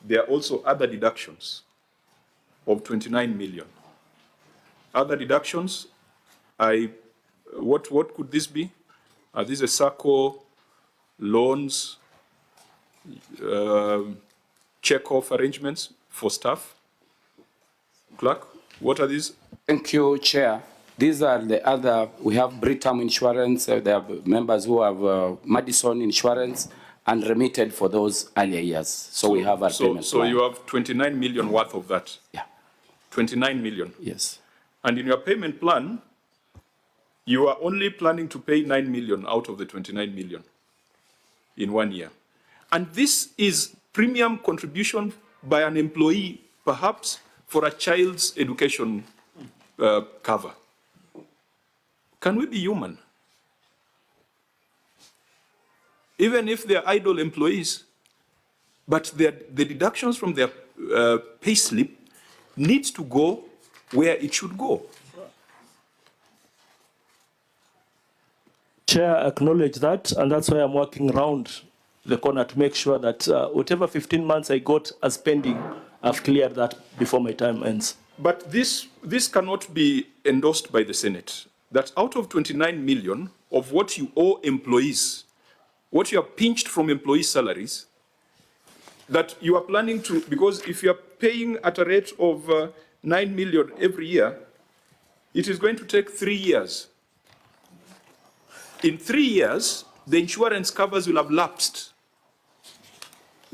there are also other deductions of 29 million. Other deductions, what could this be? Are these a SACCO, loans, check-off arrangements for staff? Clerk, what are these? Thank you, Chair. These are the other, we have Britam Insurance, there are members who have Madison Insurance, and remitted for those earlier years. So we have our payment So plan. you have 29 million worth of that? Yeah. 29 million? Yes. And in your payment plan, you are only planning to pay 9 million out of the 29 million in 1 year. And this is premium contribution by an employee, perhaps for a child's education cover. Can we be human? Even if they're idle employees, but the deductions from their pay slip needs to go where it should go. Chair, acknowledge that, and that's why I'm working around the corner to make sure that whatever 15 months I got as pending, I've cleared that before my time ends. But this cannot be endorsed by the Senate, that out of 29 million of what you owe employees, what you have pinched from employee salaries, that you are planning to, because if you are paying at a rate of 9 million every year, it is going to take 3 years. In 3 years, the insurance covers will have lapsed.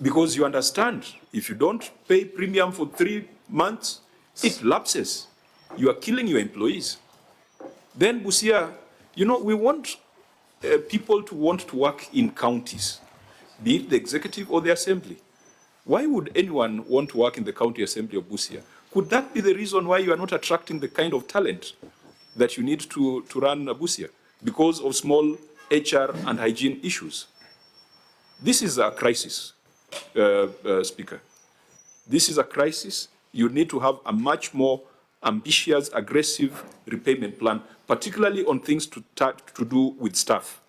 Because you understand, if you don't pay premium for 3 months, it lapses. You are killing your employees. Then Busia, you know, we want people to want to work in counties, be it the executive or the assembly. Why would anyone want to work in the county assembly of Busia? Could that be the reason why you are not attracting the kind of talent that you need to run Busia? Because of small HR and hygiene issues. This is a crisis, Speaker. This is a crisis. You need to have a much more ambitious, aggressive repayment plan, particularly on things to do with staff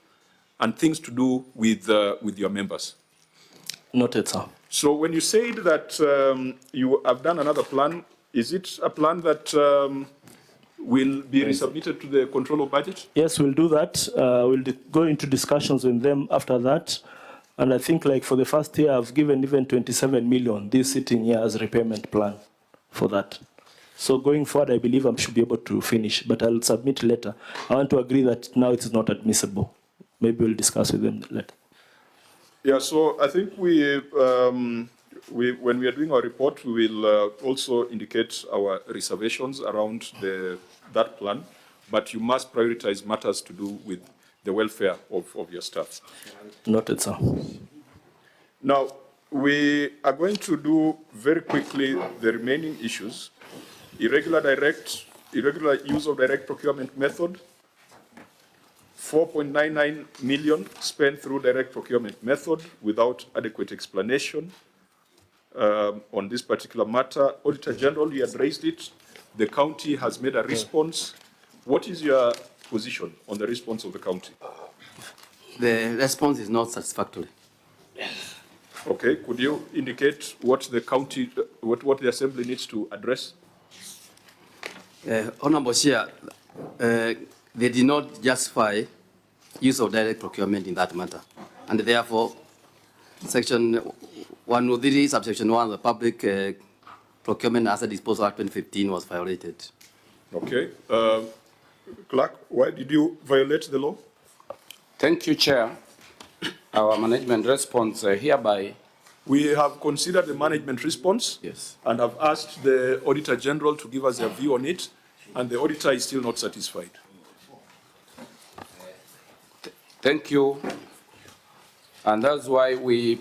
and things to do with your members. Noted, sir. So when you said that you have done another plan, is it a plan that will be resubmitted to the control of budget? Yes, we'll do that. We'll go into discussions with them after that. And I think like for the first year, I've given even 27 million this sitting here as a repayment plan for that. So going forward, I believe I should be able to finish, but I'll submit later. I want to agree that now it is not admissible. Maybe we'll discuss with them later. Yeah, so I think when we are doing our report, we will also indicate our reservations around that plan, but you must prioritize matters to do with the welfare of your staff. Noted, sir. Now, we are going to do very quickly the remaining issues. Irregular use of direct procurement method, 4.99 million spent through direct procurement method without adequate explanation on this particular matter. Auditor General, you had raised it. The county has made a response. What is your position on the response of the county? The response is not satisfactory. Okay, could you indicate what the county, what the assembly needs to address? Honorable Chair, they did not justify use of direct procurement in that matter. And therefore, Section 103, subsection 1 of the Public Procurement Asset Disposal Act 2015 was violated. Okay. Clerk, why did you violate the law? Thank you, Chair. Our management response hereby. We have considered the management response. Yes. And have asked the Auditor General to give us their view on it, and the auditor is still not satisfied. Thank you. And that's why we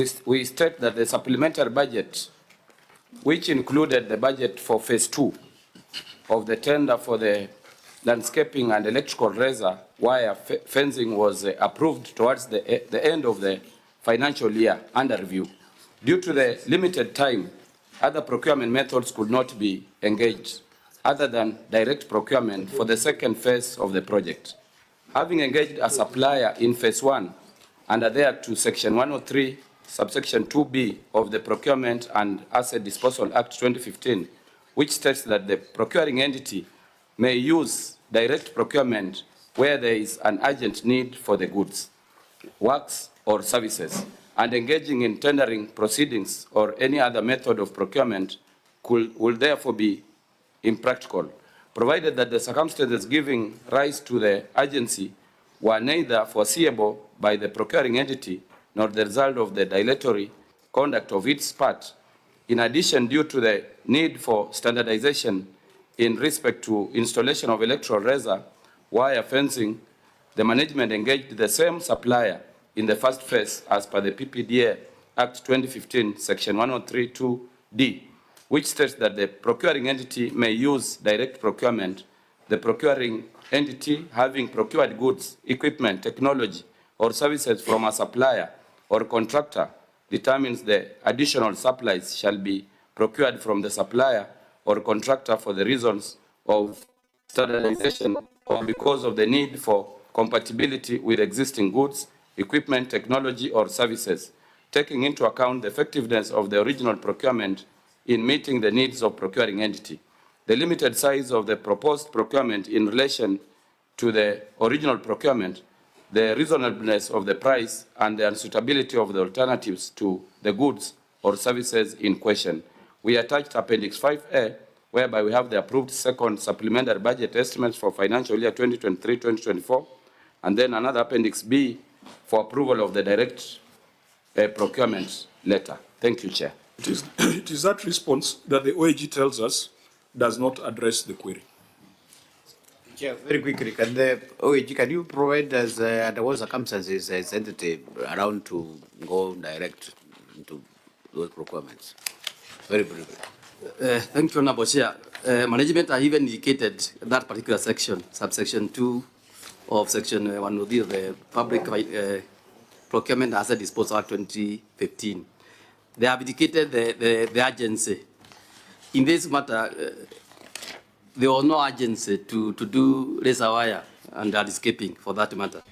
state that the supplementary budget, which included the budget for phase 2 of the tender for the landscaping and electrical razor wire fencing, was approved towards the end of the financial year under review. Due to the limited time, other procurement methods could not be engaged other than direct procurement for the second phase of the project. Having engaged a supplier in phase 1 and adhere to section 103, subsection 2B of the Procurement and Asset Disposal Act 2015, which states that the procuring entity may use direct procurement where there is an urgent need for the goods, works, or services, and engaging in tendering proceedings or any other method of procurement will therefore be impractical, provided that the circumstances giving rise to the urgency were neither foreseeable by the procuring entity nor the result of the dilatory conduct of its part. In addition, due to the need for standardization in respect to installation of electrical razor wire fencing, the management engaged the same supplier in the first phase as per the PPDA Act 2015, section 103(2)D, which states that the procuring entity may use direct procurement. The procuring entity having procured goods, equipment, technology, or services from a supplier or contractor determines the additional supplies shall be procured from the supplier or contractor for the reasons of standardization or because of the need for compatibility with existing goods, equipment, technology, or services, taking into account the effectiveness of the original procurement in meeting the needs of procuring entity. The limited size of the proposed procurement in relation to the original procurement, the reasonableness of the price, and the unsuitability of the alternatives to the goods or services in question. We attached Appendix 5A, whereby we have the approved second supplementary budget estimates for financial year 2023-2024, and then another Appendix B for approval of the direct procurement letter. Thank you, Chair. It is that response that the OAG tells us does not address the query. Chair, very quickly, can the OAG, can you provide us under what circumstances a entity around to go direct into those procurements? Very briefly. Thank you, Honorable Chair. Management have even indicated that particular section, subsection 2 of section 103 of the Public Procurement Asset Disposal Act 2015. They have indicated the urgency. In this matter, there was no urgency to do razor wire and landscaping for that matter.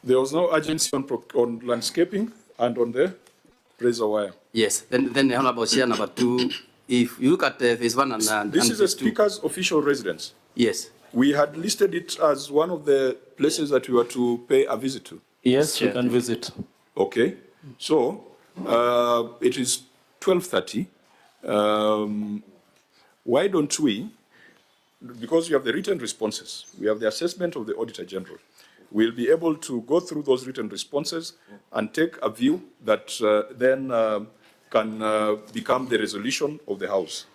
There was no urgency on landscaping and on the razor wire. Yes. Then Honorable Chair, number 2, if you look at phase 1 and this is the Speaker's official residence. Yes. We had listed it as one of the places that we were to pay a visit to. Yes, you can visit. Okay. So it is 12:30. Why don't we, because we have the written responses, we have the assessment of the Auditor General, we'll be able to go through those written responses and take a view that then can become the resolution of the House.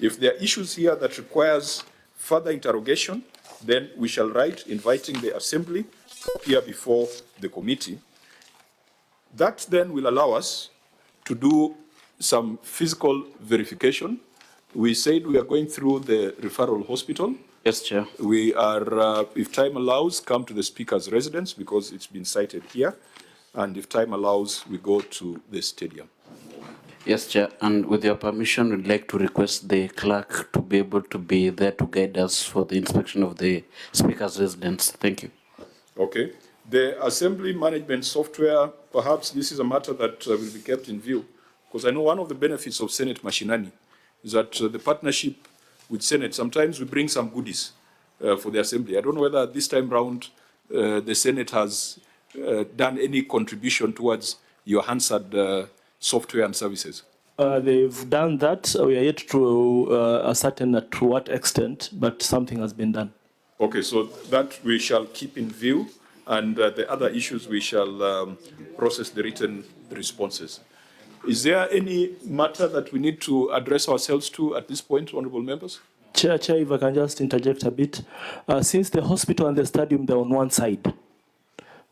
If there are issues here that requires further interrogation, then we shall write inviting the Assembly to appear before the committee. That then will allow us to do some physical verification. We said we are going through the referral hospital. Yes, Chair. We are, if time allows, come to the Speaker's residence because it's been cited here. And if time allows, we go to the stadium. Yes, Chair. And with your permission, we'd like to request the clerk to be able to be there to guide us for the inspection of the Speaker's residence. Thank you. Okay. The assembly management software, perhaps this is a matter that will be kept in view, because I know one of the benefits of Senate Mashinani is that the partnership with Senate, sometimes we bring some goodies for the assembly. I don't know whether this time round the Senate has done any contribution towards your Hansard software and services. They've done that. We are yet to ascertain to what extent, but something has been done. Okay, so that we shall keep in view, and the other issues we shall process the written responses. Is there any matter that we need to address ourselves to at this point, honourable members? Chair, if I can just interject a bit. Since the hospital and the stadium, they're on one side,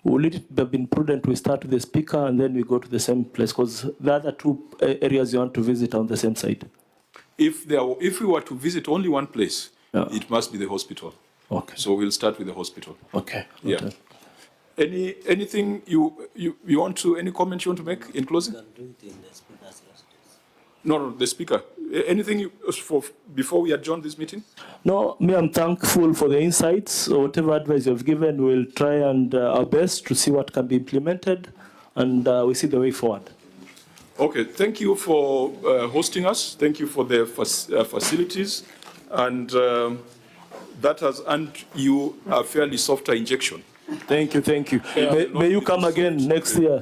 will it have been prudent we start with the speaker and then we go to the same place? Because the other two areas you want to visit are on the same side. If we were to visit only one place, it must be the hospital. Okay. So we'll start with the hospital. Okay. Yeah. Okay. Anything you want to, any comment you want to make in closing? No, the speaker. Anything before we adjourn this meeting? No, I'm thankful for the insights. Whatever advice you've given, we'll try and our best to see what can be implemented, and we see the way forward. Okay, thank you for hosting us. Thank you for the facilities, and that has earned you a fairly softer injection. Thank you, thank you. Yeah. May you come again next year.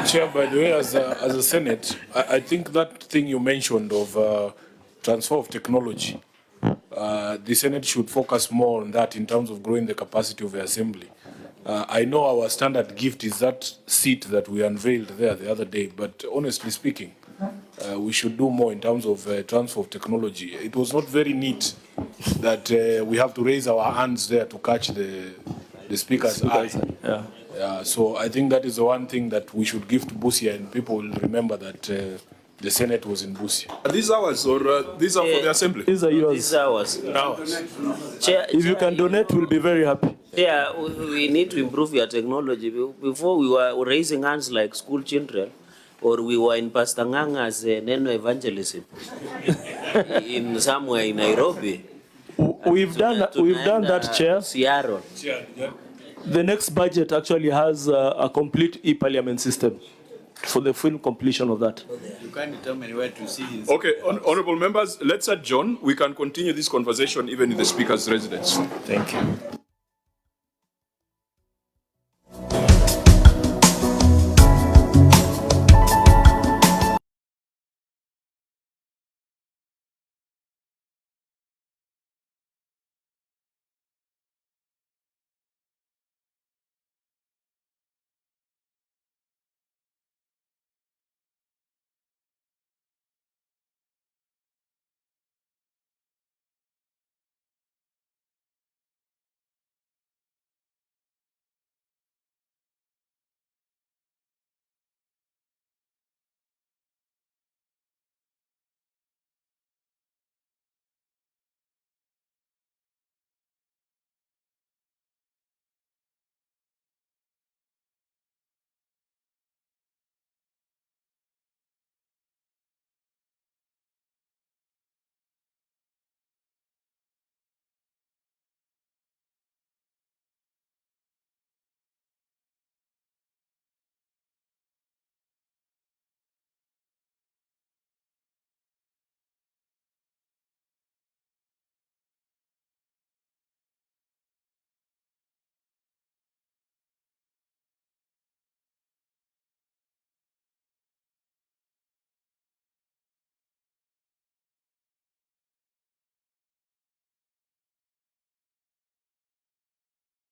Chair, by the way, as a Senate, I think that thing you mentioned of transfer of technology, the Senate should focus more on that in terms of growing the capacity of the Assembly. I know our standard gift is that seat that we unveiled there the other day, but honestly speaking, we should do more in terms of transfer of technology. It was not very neat that we have to raise our hands there to catch the speaker's eye. Yeah, so I think that is the one thing that we should give to Busia, and people will remember that the Senate was in Busia. Are these ours, or these are for the Assembly? These are yours. These are ours. Chair, if you can donate, we'll be very happy. Yeah, we need to improve your technology. Before we were raising hands like school children, or we were in Pastor Nganga's Neno evangelism in somewhere in Nairobi. We've done that, Chair. Seattle. The next budget actually has a complete e-parliament system for the full completion of that. You can't determine where to see his... Okay, honourable members, let's adjourn. We can continue this conversation even in the Speaker's residence. Thank you.